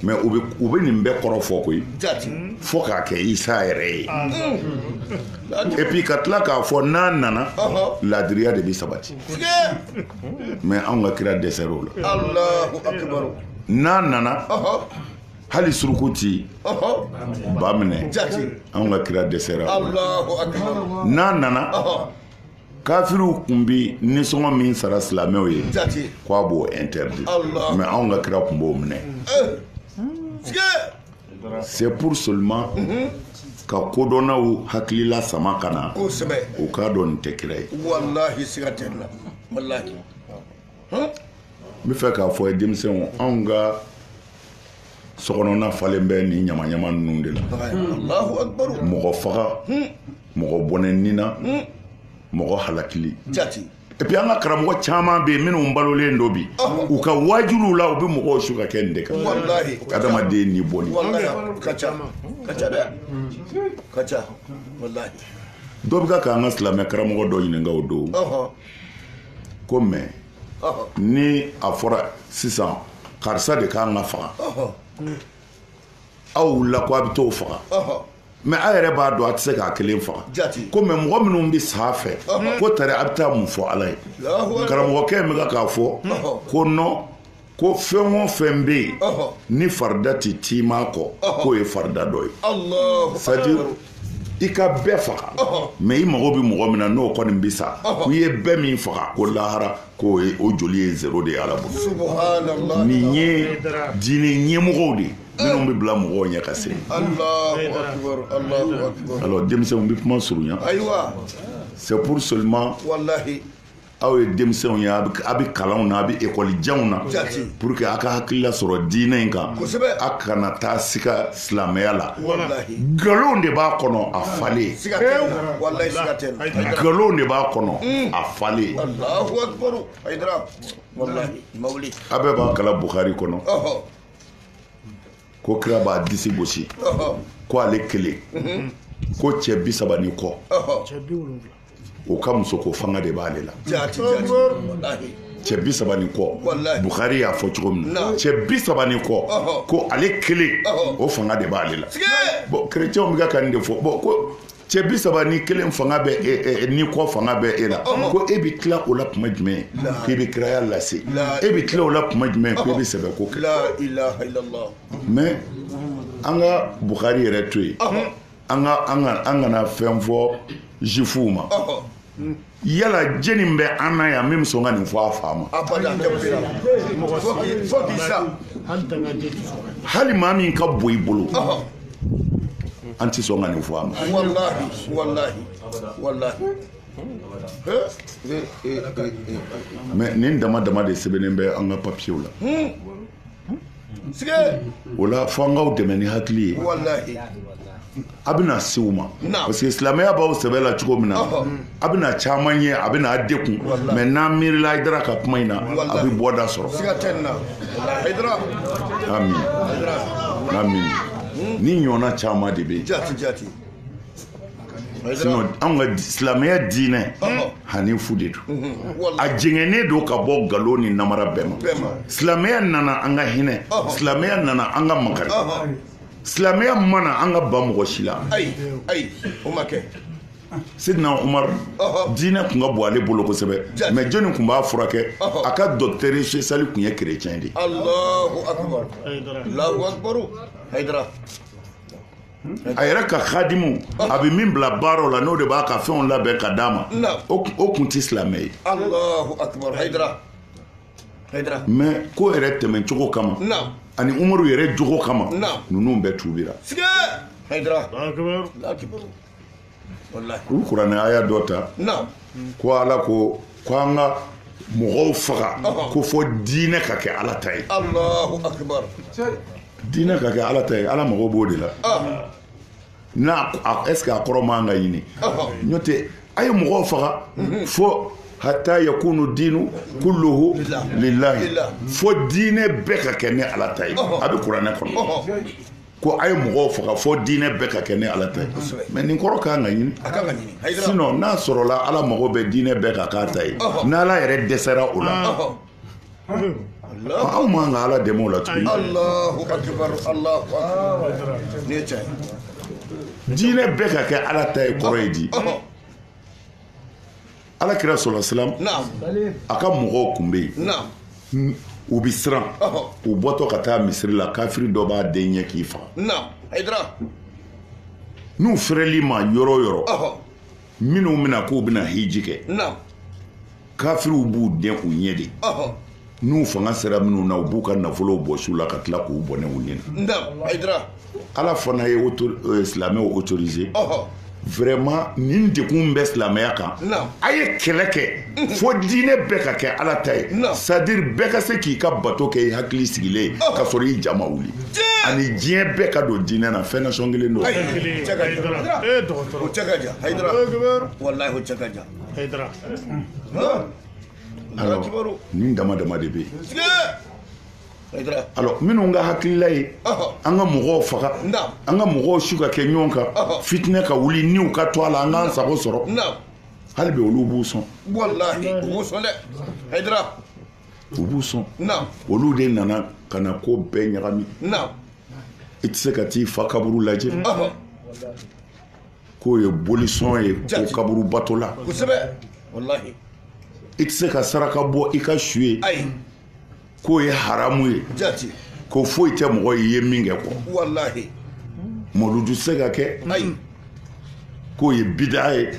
mais u bɛ nin bɛɛ kɔrɔ fɔ koyi fo k'a kɛ Isa yɛrɛ ye et puis ka tila k'a fɔ n'a nana ladiriya de bɛ sabati mais anw ka kira dɛsɛr'o la n'a nana hali surukuti ba minɛ anw ka kira dɛsɛra n'a nana kafiriw kun bi nisɔngɔ min sara silamɛw ye k'a b'o interdit mais anw ka kira kun b'o minɛ c'est pour seulement ka kodɔnnaw hakilila sama ka na o k'a dɔn nin tɛ kira ye n bɛ fɛ k'a fɔ denmisɛnw anw ka sokɔnɔna falen bɛ nin ɲamaɲama ninnu de la mɔgɔ faga mɔgɔ bɔnɛ nina mɔgɔ halakili et puis an ka karamɔgɔ caman bɛ yen minnu balolen dɔ bi u ka wajiluw la u bɛ mɔgɔw su ka kɛ nin de kan adamaden ni bɔli dɔ bɛ k'an ka silamɛ karamɔgɔ dɔ ɲininka o don ko mais ni a fɔra sisan karisa de k'an ka faga aw wulila ko a bɛ t'o faga mais a yɛrɛ b'a dɔn a tɛ se k'a kelen faga ko mais mɔgɔ minnu bɛ sa fɛ ko tari a bɛ taa mun fɔ Ala ye karamɔgɔkɛ in bɛ k'a fɔ ko non ko fɛn o fɛn bɛ yen ni farida tɛ tiima kɔ k'o ye farida dɔ ye c'est à dire i ka bɛɛ faga mais i mago bɛ mɔgɔ min na n'o kɔni bɛ sa ko i ye bɛɛ min faga ko lahara k'o ye o joli ye zéro de ye Ala bolo nin ye diinɛ ɲɛmɔgɔw de minnu bɛ bila mɔgɔw ɲɛ ka se alors denmisɛnw bɛ kuma surunya c'est pour seulement aw ye denmisɛnw ye a bɛ kalanw na a bɛ ekɔlijanw na pour que a ka hakilila sɔrɔ diinɛ in kan a kana taa siga silamɛya la nkalon de b'a kɔnɔ a falen nkalon de b'a kɔnɔ a falen a bɛɛ b'a kala Bukari kɔnɔ ko kira b'a disi gosi ko ale kelen ko cɛ 30 ni kɔ o ka muso ko fanga de b'ale la cɛ 30 ni kɔ Bukhari y'a fɔ cogo min na cɛ 30 ni kɔ ko ale kelen o fanga de b'ale la bon chrétiens bɛ ka nin de fɔ bon ko cɛ 30 ni kelen fanga bɛ ni kɔ fanga bɛ e la ko e bɛ tila o la kuma jumɛn k'e bɛ kiraya lase e bɛ tila o la kuma jumɛn k'e bɛ sɛbɛ ko kɛ mais an ka Bukhari yɛrɛ to yen an kana fɛn fɔ jifuw ma yala jeni bɛ an na yan min bɛ sɔn ka nin fɔ a fa ma hali maa min ka bon i bolo an tɛ sɔn ka nin fɔ a ma mais nin dama dama de sɛbɛnnen bɛ an ka papiyew la o la fo an k'aw dɛmɛ ni hakili ye a bɛna se u ma parce que silamɛya b'aw sɛbɛ la cogo min na a bɛna caman ye a bɛna a dekun mais n'an miirila Hayidara ka kuma in na a bɛ bɔda sɔrɔ amin amin ni ɲɔgɔnna caman de bɛ yen sinon an ka silamɛya diinɛ hanifu de don a jɛngɛnnen don ka bɔ nkalon ni namara bɛɛ ma silamɛya nana an ka hinɛ silamɛya nana an ka makari silamɛya mana an ka ba mɔgɔ si la ayi o ma kɛ Sidina Umar diinɛ tun ka bon ale bolo kosɛbɛ mais jɔnni tun b'a furakɛ a ka docteur spécial tun ye chrétien de Allahu akbar Hayidara a yɛrɛ ka khadimu a bɛ min bila baaraw la n'o de b'a ka fɛnw labɛn ka d'a ma o tun tɛ silamɛ ye Allahu akbar Hayidara mais ko yɛrɛ tɛmɛcogo kama ani Umaru yɛrɛ jogo kama ninnu bɛɛ tuubira Hayidara olu kuranɛ aya dɔ ta ko Ala ko an ka mɔgɔw faga ko fɔ diinɛ ka kɛ Ala ta ye Allahu akbar diinɛ ka kɛ Ala ta ye Ala mago b'o de la est-ce que a kɔrɔ man ka ɲini n'o tɛ a ye mɔgɔw faga fo hatta yakunu diinu kulluhu lillahi fo diinɛ bɛɛ ka kɛ ne Ala ta ye a bɛ kuranɛ kɔnɔ ko a ye mɔgɔw faga fo diinɛ bɛɛ ka kɛ ne Ala ta ye mais nin kɔrɔ kan ka ɲini sinon n'a sɔrɔla Ala mago bɛ diinɛ bɛɛ ka k'a ta ye n'Ala yɛrɛ dɛsɛra o la anw man ka Ala dɛmɛ o la tuguni Allahu akbar ne cɛ diinɛ bɛɛ ka kɛ Ala ta ye kɔrɔ ye di Ala kira sallallahu alaihi wasallam a ka mɔgɔw kun bɛ yen u bɛ siran u bɔtɔ ka taa Misiri la kafiri dɔ b'a den ɲɛ k'i faga n'u fɛrɛli ma yɔrɔ o yɔrɔ minnu bɛna k'u bɛna hiji kɛ kafiriw b'u den u ɲɛ de n'u fanga sera minnu na u b'u ka nafolow bɔ su la ka tila k'u bɔnɛ u nin na Ala fana ye silamɛw autorisé vraiment nin dekun bɛ silamɛya kan a ye kɛlɛ kɛ fo diinɛ bɛɛ ka kɛ Ala ta ye c'est-à-dire bɛɛ ka se k'i ka bato kɛ i hakili sigilen ka sɔrɔ i ja ma wuli ani diɲɛ bɛɛ ka don diinɛ na fɛn nation kelen don o cɛ ka jan Hayidara wallahi o cɛ ka jan alors nin dama dama de bɛ yen alors minnu ka hakilila ye an ka mɔgɔw faga an ka mɔgɔw su ka kɛ ɲɔgɔn kan fitinɛ ka wuli niw ka to a la an k'an sago sɔrɔ hali bi olu b'u sɔn wallahi u b'u sɔn dɛ Hayidara u b'u sɔn olu de nana ka na ko bɛɛ ɲagami i tɛ se ka t'i fa kaburu lajɛ k'o ye bolisɔn ye ko kaburu bato la kosɛbɛ wallahi i tɛ se ka saraka bɔ i ka su ye k'o ye haramu ye ko foyi tɛ mɔgɔ ye min kɛ kɔ wallahi mɔludu se ka kɛ k'o ye bida ye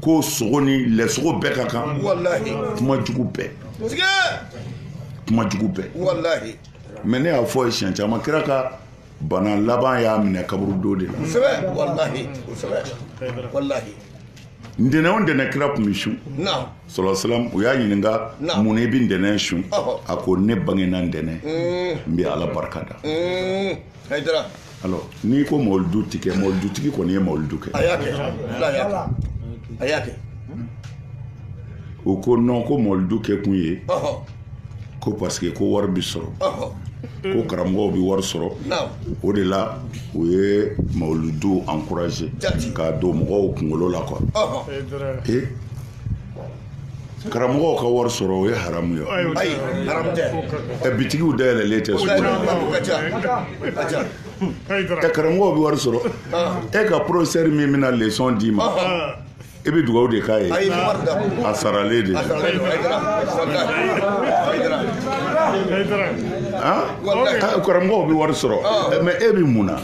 k'o sogo ni lɛsogo bɛɛ ka kan kuma jugu bɛɛ wallahi mais ne y'a fɔ ye siɲɛ caman kira ka bana laban y'a minɛ kaburu do de la wallahi ntɛnɛn o ntɛnɛn kira tun bɛ sun sɔlɔ u y'a ɲininka mun na i bɛ ntɛnɛn sun a ko ne bangena ntɛnɛn n bɛ Ala barika da alors n'i ko mawuludu tɛ kɛ mawuludutigi kɔni ye mawuludu kɛ a y'a kɛ o ko non ko mawuludu kɛ kun ye ko parce que ko wari bɛ sɔrɔ ko karamɔgɔw bi wari sɔrɔ o de la u ye mawuludu encourager k'a don mɔgɔw kunkolo la quoi karamɔgɔw ka wari sɔrɔ o ye haramu ye bitigiw dayɛlɛlen tɛ karamɔgɔw bi wari sɔrɔ e ka professeur min bɛna leçon d'i ma e bɛ dugawu de k'a ye a saralen de karamɔgɔw bi wari sɔrɔ mais e bi mun na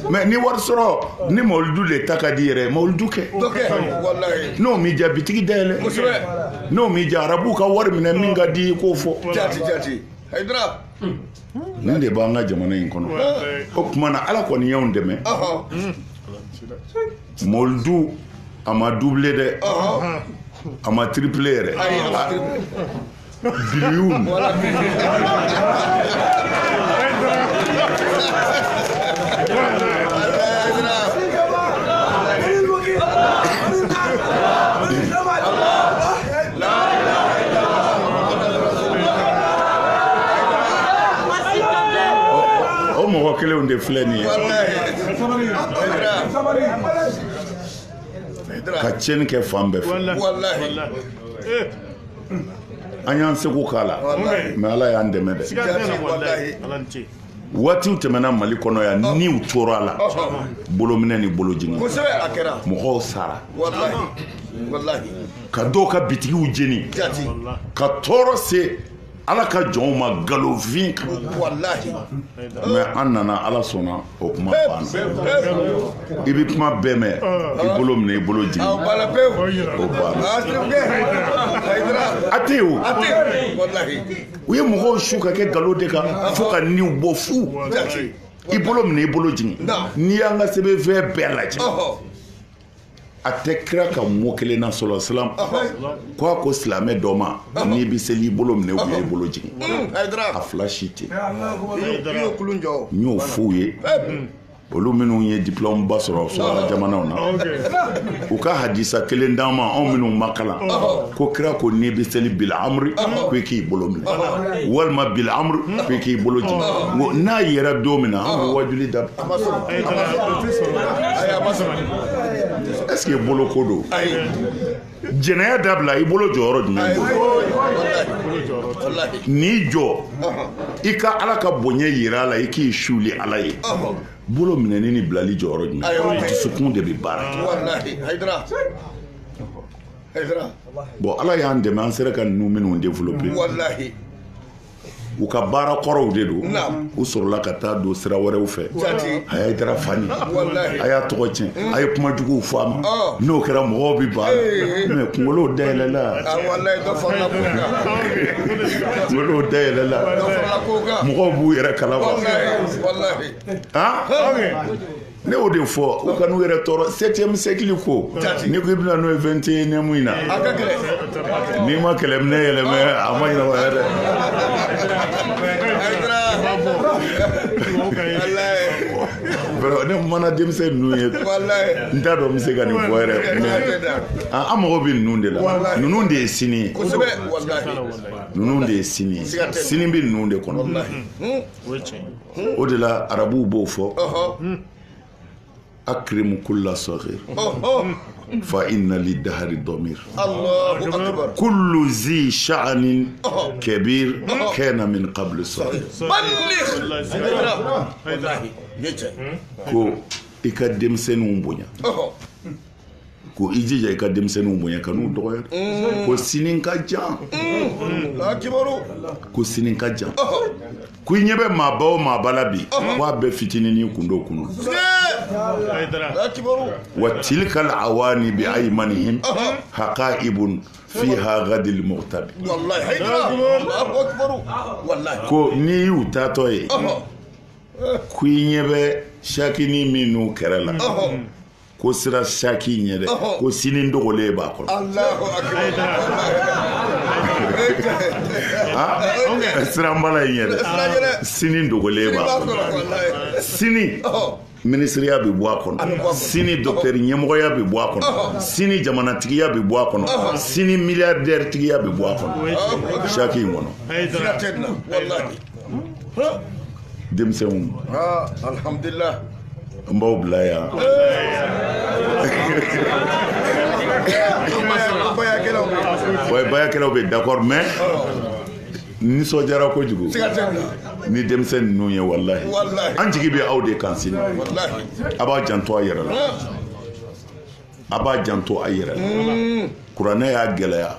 mais ni wari sɔrɔ ni mawuludu de ta ka di yɛrɛ mawuludu kɛ n'o m'i diya bitigi dayɛlɛ n'o m'i diya arabuw ka wari minɛ min ka di k'o fɔ nin de b'an ka jamana in kɔnɔ o tuma na ala kɔni y'anw dɛmɛ mawuludu a ma doublé dɛ a ma triplé yɛrɛ biliyun o mɔgɔ kelenw de filɛ nin ye ka tiɲɛni kɛ fan bɛɛ fɛ an y'an seko k'a la mais ala y'an dɛmɛ dɛ waatiw tɛmɛna mali kɔnɔ yan niw tora la bolominɛ ni bolojigin mɔgɔw sara ka dɔw ka bitigiw jeni ka tɔɔrɔ se ala ka jɔnw ma galofin kan mais an nana ala sɔnna o kuma banna i bi kuma bɛɛ mɛn i bolo minɛ i bolo jigin o banna a tɛ yen o u ye mɔgɔw su ka kɛ galo de kan fo ka niw bɔ fu i bolo minɛ i bolo jigin n'i y'an ka sɛbɛnfɛn bɛɛ lajɛ a tɛ kira ka mot kelen na sɔlɔ silam ko a ko silamɛ dɔ ma n'i bi seli i bolo minɛ u b'i bolo jigin a fila si tɛ n y'o f'u ye olu minnu ye diplôme ba sɔrɔ sɔrɔla jamanaw na u ka hadisa kelen d'an ma anw minnu ma kalan ko kira ko n'i bi seli bil amri ko i k'i bolo minɛ walima bil amri ko i k'i bolo jigin ngo n'a yera don min na an bɛ wajuli da est-ce que bolo ko don jɛnɛya dabila i bolo jɔyɔrɔ jumɛn n'i jɔ i ka ala ka bonya yira a la i k'i suli ala ye bolo minɛni ni bilali jɔyɔrɔ jumɛn dusukun de bɛ baara kɛ bon ala y'an dɛmɛ an sera ka ninnu minnu développer u ka baara kɔrɔw de don u sɔrɔla ka taa don sira wɛrɛw fɛ a y'a dara fani a y'a tɔgɔ tiɲɛ a ye kuma juguw fɔ a ma n'o kɛra mɔgɔw bɛ ban mais kunkolow dayɛlɛla kunkolow dayɛlɛla mɔgɔw b'u yɛrɛ kalama ne y'o de fɔ u ka n'u yɛrɛ tɔɔrɔ 7e siècle ko n'i ko i bɛna n'o ye 21e in na n'i ma kɛlɛminɛ yɛlɛmɛ a ma ɲɛnabɔ yɛrɛ ne mana denmisɛn ninnu ye n t'a dɔn n bɛ se ka nin fɔ yɛrɛ mais an mago bɛ ninnu de la ninnu de ye sini ye ninnu de ye sini ye sini bɛ ninnu de kɔnɔ o de la arabuw b'o fɔ akrimu kulla saghir fa inna lidahri damir kullu zi sha'anin kabir kana min qabl saghir ko i ka denmisɛnninw bonya ko i jija i ka denmisɛnninw bonya ka n'u dɔgɔya ko sini ka jan ko sini ka jan ko i ɲɛ bɛ maaba o maaba la bi ko a bɛɛ fitinin kun do kunu wa tilka al-awani bi aymanihim haqa'ibun fiha ghadil muqtabi ko ni y'u taatɔ ye ko i ɲɛ bɛ sakini min n'u kɛrɛ la ko sira saki ɲɛ dɛ ko sini dogolen b'a kɔrɔ Sirambala yere. Sini ndogole ba. Sini. Ministriya bi bɔ a kɔnɔ. Sini docteur ɲɛmɔgɔya bi bɔ a kɔnɔ. Sini jamanatigiya bi bɔ a kɔnɔ. Sini milliardaire tigiya bi bɔ a kɔnɔ. Chaque in kɔnɔ. Wallahi. Denmisɛnw. Alhamdulillah. N b'aw bila yan. Bayakɛlaw bɛ d'accord mais nisɔndiyara kojugu ni denmisɛn ninnu ye wallahi an jigi bɛ aw de kan sini a b'a janto a yɛrɛ la a b'a janto a yɛrɛ la kuranɛ y'a gɛlɛya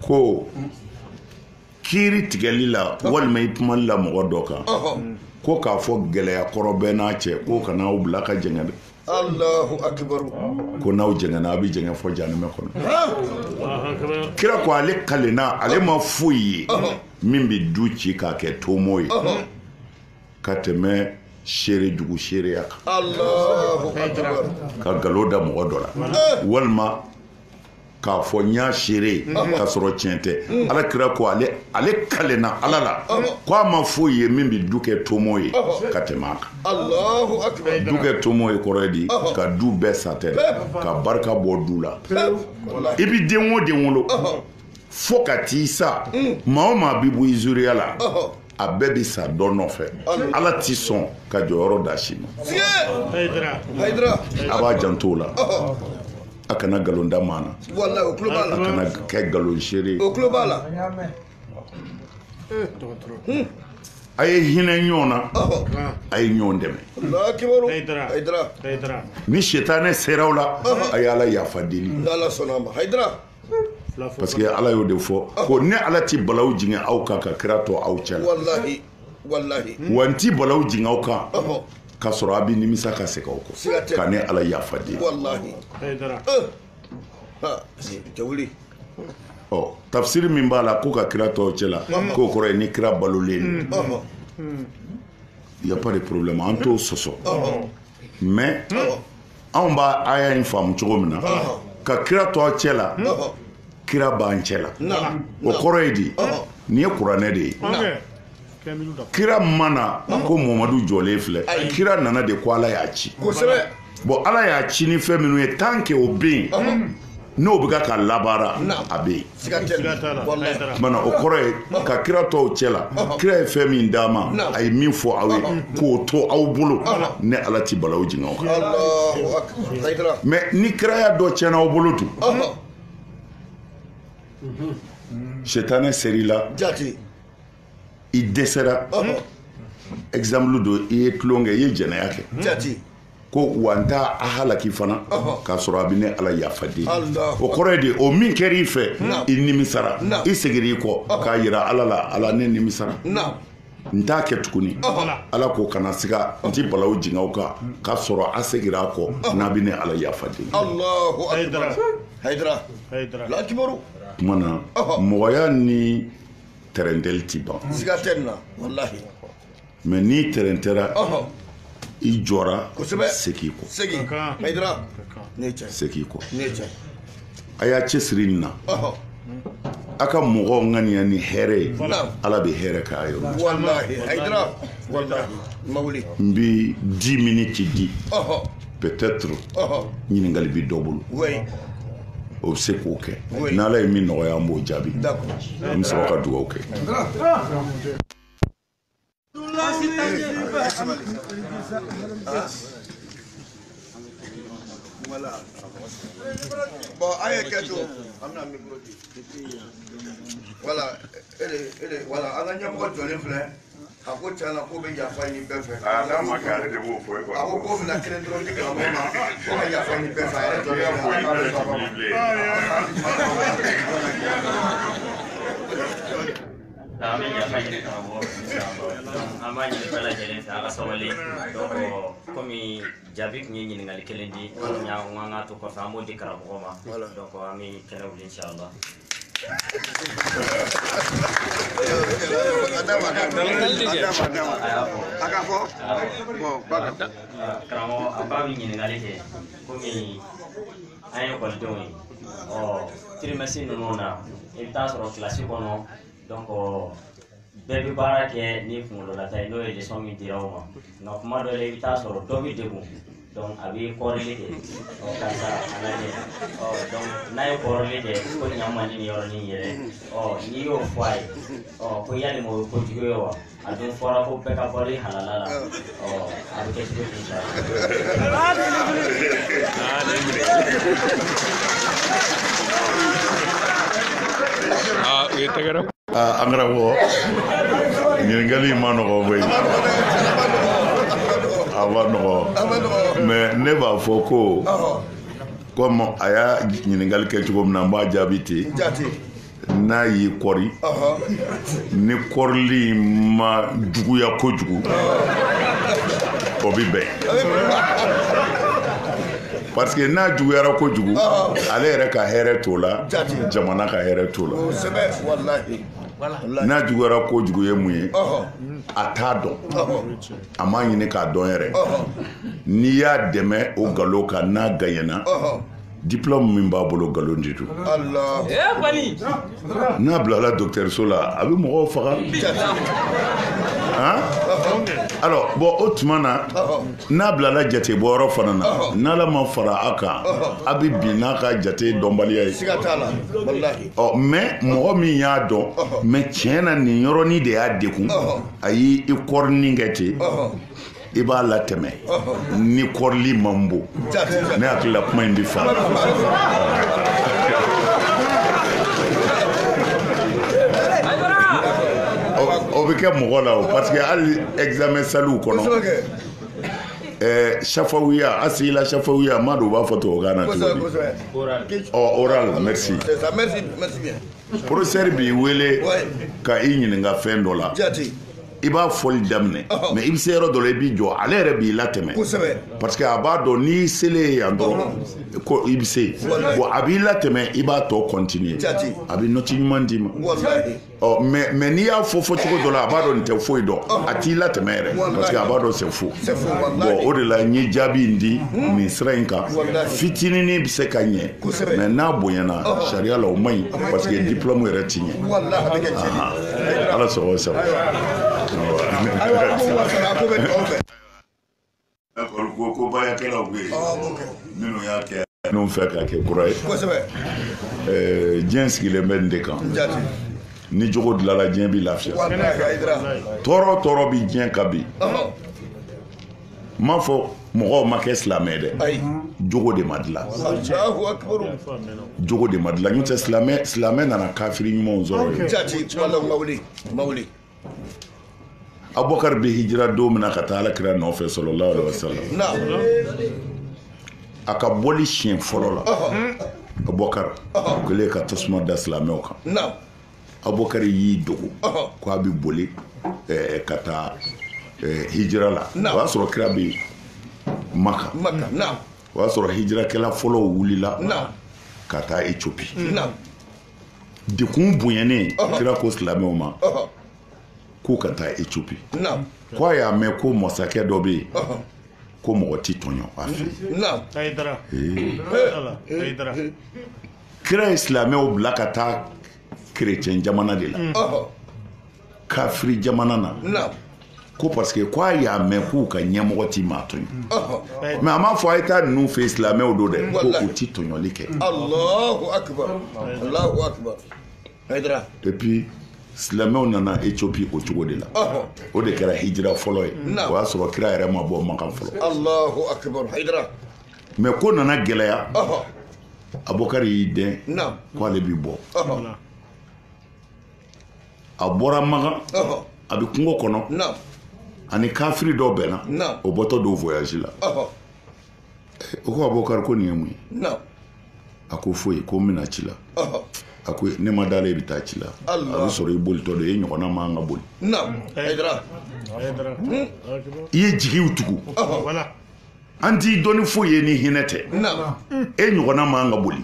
ko kiiri tigɛli la walima i tumali la mɔgɔ dɔ kan ko k'a fɔ gɛlɛya kɔrɔ bɛɛ n'a cɛ ko kana aw bila ka jɛngɛ dɛ. Allahu akbar. Ko n'aw jɛngɛna a bɛ jɛngɛ fɔ janɛmɛ kɔnɔ. Kira ko ale kalenna ale ma foyi ye min bɛ du ci k'a kɛ tomo ye ka tɛmɛ seere jugu seereya kan. Allahu akbar. Ka nkalon da mɔgɔ dɔ la walima k'a fɔ n y'a seere k'a sɔrɔ tiɲɛ tɛ. Ala kira ko ale kalenna Ala la ko a ma foyi ye min bɛ du kɛ tomo ye ka tɛmɛ a kan. Allahu akbar. Du kɛ tomo ye kɔrɔ ye di ka du bɛɛ sa tɛ ka barika bɔ du la. I bɛ den o den wolo fo ka t'i sa maa o maa bɛ bɔ i zuriya la a bɛɛ bɛ sa dɔ nɔfɛ. Ala t'i sɔn ka jɔyɔrɔ da si ma. A b'a janto o la. A kana nkalon da maa na. A kana kɛ nkalon seere ye. A ye hinɛ ɲɔgɔn na a ye ɲɔgɔn dɛmɛ. Ni setanɛ sera aw la a ye Ala yafa deli. Parce que Ala y'o de fɔ ko ne Ala ti balawu jigin aw kan ka kira to aw cɛ la. Wa n ti balawu jigin aw kan ka sɔrɔ a bɛ nimisa ka segin aw kɔ ka ne Ala yafa deli. Tafsiri min b'a la ko ka kira to aw cɛ la k'o kɔrɔ ye ni kira balolen don. Il y a pas de problème an t'o sɔsɔ mais anw b'a aya in faamu cogo min na ka kira to aw cɛ la kira b'an cɛ la o kɔrɔ ye di nin ye kuranɛ de ye. Kira mana ko Muhamadu jɔlen filɛ kira nana de ko Ala y'a ci. Bon Ala y'a ci ni fɛn minnu ye tant que o bɛ yen n'o bɛ ka labaara a bɛ yen. Mana o kɔrɔ ye ka kira tɔw cɛ la kira ye fɛn min d'a ma a ye min fɔ aw ye k'o to aw bolo ne Ala ti balawu jigin aw kan. Mais ni kiraya dɔ tiɲɛna aw bolo dun setanɛ ser'i la i dɛsɛra exemple do i ye tulon kɛ i ye jɛnɛya kɛ ko wa n t'a halaki fana k'a sɔrɔ a bɛ ne Ala yafa den o kɔrɔ ye de o min kɛra i fɛ i nimisara i seginna i kɔ k'a yira Ala la Ala ne nimisara n t'a kɛ tuguni Ala ko kana siga n ti balawu jigin aw kan k'a sɔrɔ a seginna a kɔ n'a bɛ ne Ala yafa den. Kuma na mɔgɔya ni tɛrɛntɛli ti ban mais n'i tɛrɛntɛra i jɔra segin i kɔ segin i kɔ a y'a cɛsiri nin na a ka mɔgɔw ŋaniya ni hɛrɛ ye Ala bɛ hɛrɛ k'a yɔrɔ n bɛ 10 minutes di peut-être ɲininkali bɛ dɔ bolo o bɛ se k'o kɛ n'Ala ye min nɔgɔya an b'o jaabi an bɛ sɔrɔ ka dugawu kɛ. Bon, aye keto. Voilà, voilà, ala ɲɛmɔgɔ jɔlen filɛ. A ko tiɲɛ na ko bɛ yafa ɲini bɛɛ fɛ. N'a ma kɛ ale de b'o fɔ e kɔnɔ. A ko k'o bɛna kelen dɔrɔn di karamɔgɔ ma ko ka yafa ɲini bɛɛ fɛ. A yɛrɛ jɔlen An bɛ yafa ɲini karamɔgɔ an b'a ɲini bɛɛ lajɛlen fɛ a ka sabali donc komi jaabi tun ye ɲininkali kelen di an ka to kɔfɛ an b'o di karamɔgɔ ma donc an bɛ kɛnɛ wuli inchallah. Karamɔgɔ a b'a bɛ ɲininkali kɛ komi an ye ekɔlidenw ye trimestre ninnu na i bɛ taa sɔrɔ kilasi kɔnɔ donc bɛɛ bɛ baara kɛ ni kunkololata ye n'o ye leçon min dira o ma nka kuma dɔ la i bɛ taa sɔrɔ dɔ bɛ degun donc a bɛ kɔrɔli kɛ karisa a lajɛ donc n'a ye kɔrɔli kɛ ko ɲan man di nin yɔrɔnin yɛrɛ n'i y'o fɔ a ye ko yalima o ye kojugu ye wa a dun fɔra ko bɛɛ ka bɔli halala la a bɛ kɛ cogo di sa. An karamɔgɔ ɲininkali ma nɔgɔ koyi a ma nɔgɔ mais ne b'a fɔ ko comme a y'a ɲininkali kɛ cogo min na n b'a jaabi ten n'a y'i kɔri ni kɔrili ma juguya kojugu o bi bɛn parce que n'a juguyara kojugu ale yɛrɛ ka hɛrɛ t'o la jamana ka hɛrɛ t'o la n'a juguyara kojugu ye mun ye a t'a dɔn a m'a ɲini k'a dɔn yɛrɛ n'i y'a dɛmɛ o nkalon kan n'a gagnena diplôme min b'a bolo nkalon de don n'a bilala dɔgɔtɔrɔso la a bɛ mɔgɔw faga alors bon o tuma na n'a bilala jate bɔyɔrɔ fana na n'ala ma fara a kan a bɛ bin n'a ka jate dɔnbaliya ye mais mɔgɔ min y'a dɔn mais tiɲɛ na nin yɔrɔnin de y'a degun a y'i kɔrinin kɛ ten i b'a latɛmɛ ni kɔrili man bon ne hakili la kuma in bɛ faamu. O bɛ kɛ mɔgɔ la o parce que hali examen saliw kɔnɔ shafawiya asila shafawiya ma dɔw b'a fɔ tubabukan na cogo di oral merci professeur b'i wele ka i ɲininka fɛn dɔ la i b'a fɔli daminɛ mais i bɛ se yɔrɔ dɔ la i b'i jɔ ale yɛrɛ b'i latɛmɛ parce que a b'a dɔn n'i selen yan dɔrɔn ko i bɛ se bon a b'i latɛmɛ i b'a tɔ continuer a bɛ nɔti ɲuman d'i ma mais n'i y'a fɔ cogo dɔ la a b'a dɔn nin tɛ foyi dɔn a t'i latɛmɛ yɛrɛ parce que a b'a dɔn c'est faux bon o de la n ye jaabi in di nin sira in kan fitininin bɛ se ka ɲɛ mais n'a bonyana sariya la o man ɲi parce que diplôme yɛrɛ ti ɲɛ ala sago sago. ko bayakɛlaw bɛ yen minnu y'a kɛ minnu fɛ ka kɛ kura ye diɲɛ sigilen bɛ nin de kan ni jogo dilanna diɲɛ bɛ lafiya tɔɔrɔ tɔɔrɔ bɛ diɲɛ kan bi n m'a fɔ mɔgɔw ma kɛ silamɛ dɛ jogo de ma dilan jogo de ma dilan n'o tɛ silamɛ nana kafiri ɲumanw sɔrɔ ye Abubakar bɛ hijira don min na ka taa Alakira nɔfɛ sallallahu alaihi wasallam a ka bɔli siɲɛ fɔlɔ la Abubakar o kɛlen ka tasuma da silamɛw kan Abubakar y'i dogo ko a bɛ boli ka taa hijira la o y'a sɔrɔ kira bɛ Maka o y'a sɔrɔ hijirakɛla fɔlɔw wulila ka taa Éthiopie dekun bonyalen kira ko silamɛw ma k'u ka taa Éthiopie ko a y'a mɛn ko masakɛ dɔ bɛ yen ko mɔgɔ tɛ tɔɲɔ a fɛ kira ye silamɛw bila ka taa kerecɛn jamana de la kafiri jamana na ko parce que ko a y'a mɛn k'u ka ɲɛmɔgɔ ti maa tɔɲɔ mais a m'a fɔ a ye taa ninnu fɛ silamɛw do dɛ ko u ti tɔɲɔli kɛ Allahu akbar Allahu akbar et puis silamɛw nana Éthiopie o cogo de la o de kɛra hijira fɔlɔ ye o y'a sɔrɔ kira yɛrɛ ma bɔ Maka fɔlɔ Allahu akbar mais ko nana gɛlɛya Abubakar y'i dɛn ko ale b'i bɔ a bɔra Maka a bɛ kungo kɔnɔ ani kafiri dɔw bɛnna o bɔtɔ don voyage la o ko Abubakar ko nin ye mun ye a ko foyi ko n bɛna ci la a ko ne ma d'ale bɛ taa ci la a bɛ sɔrɔ i bolitɔ don e ɲɔgɔnna man ka boli i ye jigiw tugu an t'i dɔnni foyi ye ni hinɛ tɛ e ɲɔgɔnna man ka boli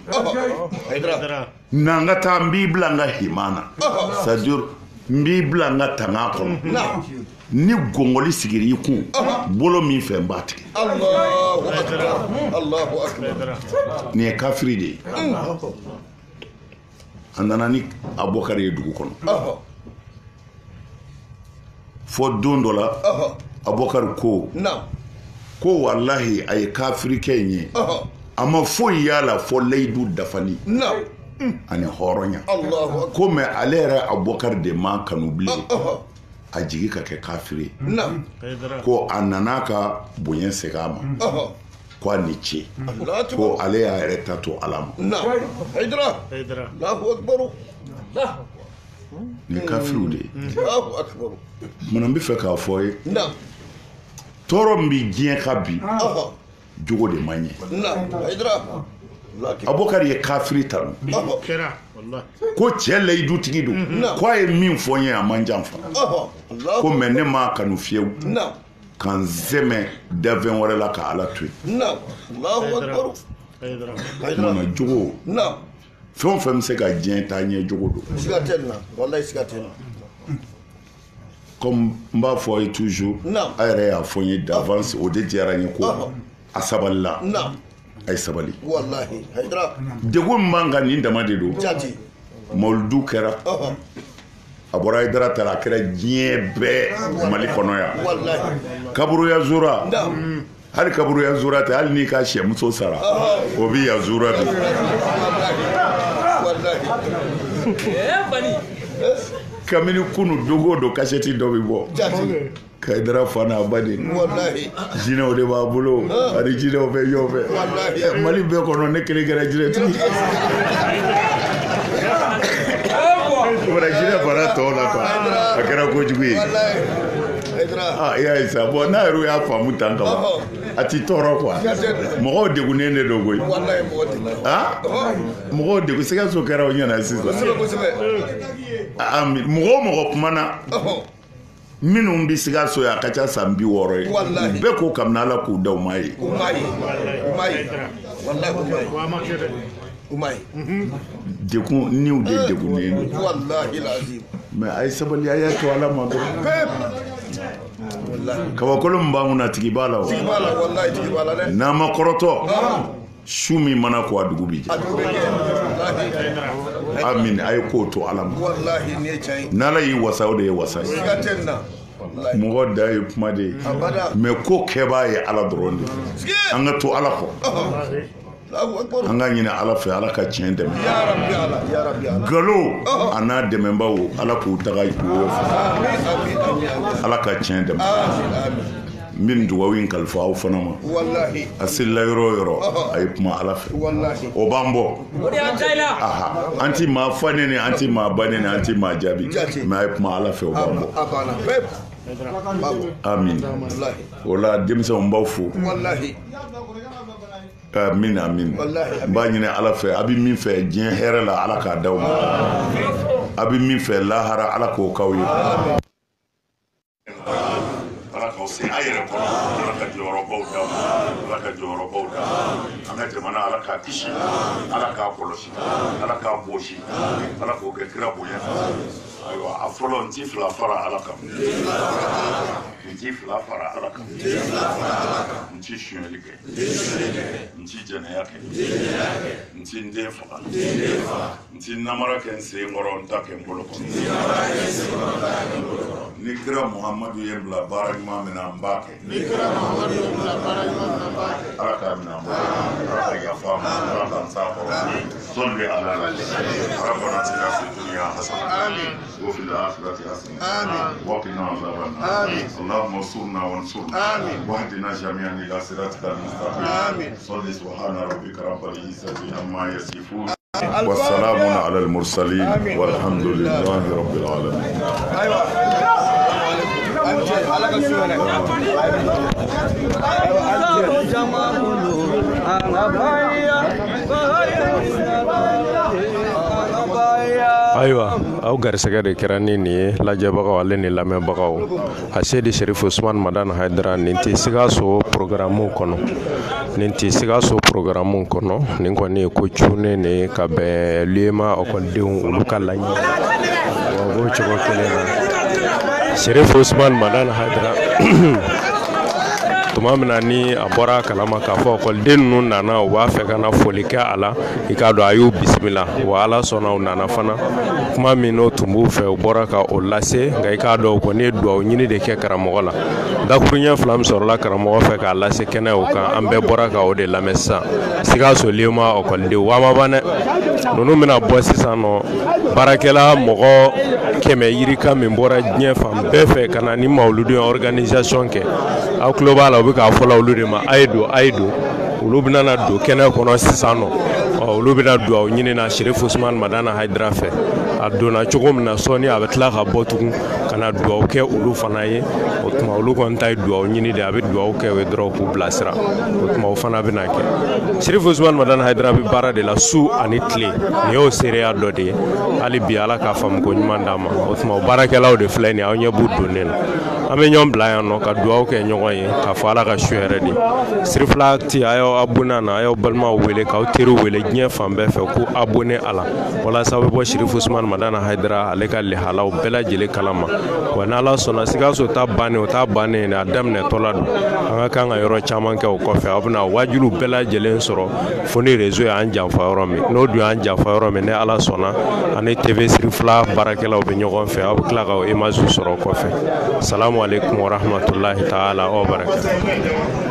n'an ka taa n b'i bila n ka hima na c'est à dire Mbi bila nga tanga kono. Ni gongoli sigiri kun bolo min fɛ n b'a tigɛ. Allahu akbar. Allahu akbar. Ni ye kafiri de ye. A nana ni Abubakar ye dugu kɔnɔ. Fɔ don dɔ la Abubakar ko wallahi a ye kafirikɛ in ye a ma foyi y'a la fɔ layidu dafali ani hɔrɔnya ko mɛ ale yɛrɛ Abubakar de ma kanu bilen a jigi ka kɛ kafiri ko a nana ka bonya segin a ma ko a ni ce ko ale y'a yɛrɛ ta to Ala ma ni kafiriw de ye mana n bɛ fɛ k'a fɔ ye tɔɔrɔ min bɛ diɲɛ ka bi jogo de man ɲɛ Abubakar ye kafiri tanu ko cɛ layidutigi don ko a ye min fɔ n ye a man janfa ko mɛ ne ma kanu fiyewu ka n sɛmɛ dafɛn wɛrɛ la ka Ala to yen mana jogo fɛn o fɛn bɛ se ka diɲɛ taa ɲɛ jogo don comme n b'a fɔ ye toujours a yɛrɛ y'a fɔ n ye d'avance o de diyara n ye ko a sabalila a ye sabali degun min b'an kan nin dama de don mawuludu kɛra a bɔra Hayidara ta la a kɛra diɲɛ bɛɛ Mali kɔnɔ yan kaburuya zora hali kaburuya zora tɛ hali n'i ka sɛmuso sara o bɛ yan zora bi kabini kunu dogo do kasɛti dɔ bɛ bɔ Hayidara fa n'a ba de jinɛw de b'a bolo ani jinɛw bɛ ɲɔgɔn fɛ Mali bɛɛ kɔnɔ ne kelen kɛra jinɛtigi wala jinɛ fara tɔw la quoi a kɛra kojugu ye i y'a ye sa bon n'a yɛrɛ y'a faamu tan kama a ti tɔɔrɔ quoi mɔgɔw degunnen de don koyi mɔgɔw degun Sikaso kɛra o ɲɛna sisan mɔgɔ o mɔgɔ kumana minnu bɛ Sikaso ye a ka ca san 60 ye bɛɛ ko kabini Ala k'u da u ma ye dekun niw de degunnen don mais a ye sabali a y'a to Ala ma dɔrɔn kabakolo min b'an kunna tigi b'a la o n'a ma kɔrɔtɔ su min mana ko a dugu bi jɛ amin a ye ko to Ala ma n'Ala y'i wasa o de ye wasa ye mɔgɔ da ye kuma de ye mais ko kɛbaa ye Ala dɔrɔn de an ka to Ala kɔ an ka ɲini Ala fɛ Ala ka tiɲɛ dɛmɛ galo a n'a dɛmɛbaw Ala k'u taga wo fɛ Ala ka tiɲɛ dɛmɛ n bɛ dugawu in kalifa aw fana ma a selila yɔrɔ o yɔrɔ a ye kuma Ala fɛ o b'an bɔ an ti maa fa ne ni an ti maa ba ne ni an ti maa jaabi mais a ye kuma Ala fɛ o b'an bɔ amin o la denmisɛnw b'aw fo amin amin n b'a ɲini Ala fɛ a bɛ min fɛ diɲɛ hɛrɛ la Ala k'a d'aw ma a bɛ min fɛ lahara Ala k'o k'aw ye Ala k'aw se a yɛrɛ kɔnɔ Ala ka jɔyɔrɔbaw d'aw ma Ala ka jɔyɔrɔbaw d'aw ma an ka jamana Ala k'a kisi Ala k'a kɔlɔsi Ala k'a bɔsi Ala k'o kɛ kira bonya ayiwa a fɔlɔ n ti fila fara Ala kan n ti fila fara Ala kan n ti sonyɛli kɛ n ti jɛnɛya kɛ n ti n den faga n ti namara kɛ n sen kɔrɔ n ta kɛ n bolo kɔnɔ ni kira Muhamadu ye bila baara ɲuman min na n b'a kɛ Ala k'a minɛ an bolo Ala ka yafa n ma Ala ka n s'a kɔrɔ sɔli ala rabbana atina fid dunya hasanatan وفي الآخرة حسنة وقنا عذاب النار اللهم انصرنا وانصرنا واهدنا جميعا إلى صراطك المستقيم صل سبحان ربك رب العزة عما يصفون والسلام على المرسلين والحمد لله رب العالمين ayiwa aw garisɛgɛ de kɛra ni nin ye lajɛbagaw ale ni lamɛnbagaw a Seydi Sherifu Usman Madani Hayidara nin tɛ Sikaso programme kɔnɔ nin tɛ Sikaso programme kɔnɔ nin kɔni ye ko cunen de ka bɛn Luyema ekɔlidenw olu ka laɲini b'o cogo kelen na Sheriff Usman Madana Haidara tuma min na ni a bɔra kalama k'a fɔ ɔkɔliden ninnu nana u b'a fɛ ka na foli kɛ a la i k'a dɔn a y'u bisimila wa Ala sɔnna u nana fana kuma min n'o tun b'u fɛ u bɔra ka o lase nka i k'a dɔn u kɔni ye duwawu ɲini de kɛ karamɔgɔ la dakuruɲɛ fila min sɔrɔla karamɔgɔ fɛ k'a lase kɛnɛ kan an bɛɛ bɔra ka o de lamɛn sisan Sikaso Liema ɔkɔliden wa ma ban dɛ ninnu bɛna bɔ sisan nɔ baarakɛla mɔgɔ 100 yirika min bɔra diɲɛ fan bɛɛ fɛ ka na ni mawuludi organisation kɛ aw tulo b'a la u bɛ k'a fɔ olu de ma a ye don olu bɛna na don kɛnɛ kɔnɔ sisan nɔ olu bɛna duwawu ɲini na Sheriff Usman Madana Haidara fɛ a donna cogo min na sɔɔni a bɛ tila ka bɔ tugun ka na duwawu kɛ olu fana ye o tuma olu kɔni ta ye duwawu ɲini de a bɛ duwawu kɛ o ye dɔrɔn k'u bilasira o tuma o fana bɛna kɛ Sheriff Usman Madana Haidara bɛ baara de la su ani tile nin y'o seereya dɔ de ye hali bi Ala k'a faamu ko ɲuman d'a ma o tuma o baarakɛlaw de filɛ nin ye aw ɲɛ b'u donnen na an bɛ ɲɔgɔn bila yan nɔ ka duwawu kɛ ɲɔgɔn ye k'a fɔ Ala ka su yɛrɛ de Sirifila Actu a y'aw abonné na a y'aw balimaw wele k'aw teriw wele diɲɛ fan bɛɛ fɛ ko abonné a la walasa aw bɛ bɔ Sheriff Usman Madana Haidara ale ka lehalaw bɛɛ lajɛlen kalama wa n'Ala sɔnna Sikaso ta bannen o ta bannen a daminɛtɔ la don an ka kan ka yɔrɔ caman kɛ o kɔfɛ aw bɛna wajibiw bɛɛ lajɛlen sɔrɔ fo ni réseau y'an janfa yɔrɔ min n'o dun y'an janfa yɔrɔ min ni Ala sɔnna ani TV Sirifila baarakɛlaw bɛ ɲɔgɔn fɛ aw bɛ tila ka o image sɔrɔ o kɔfɛ salamu alaikum wa rahmatullahi ta'ala wa barakatuh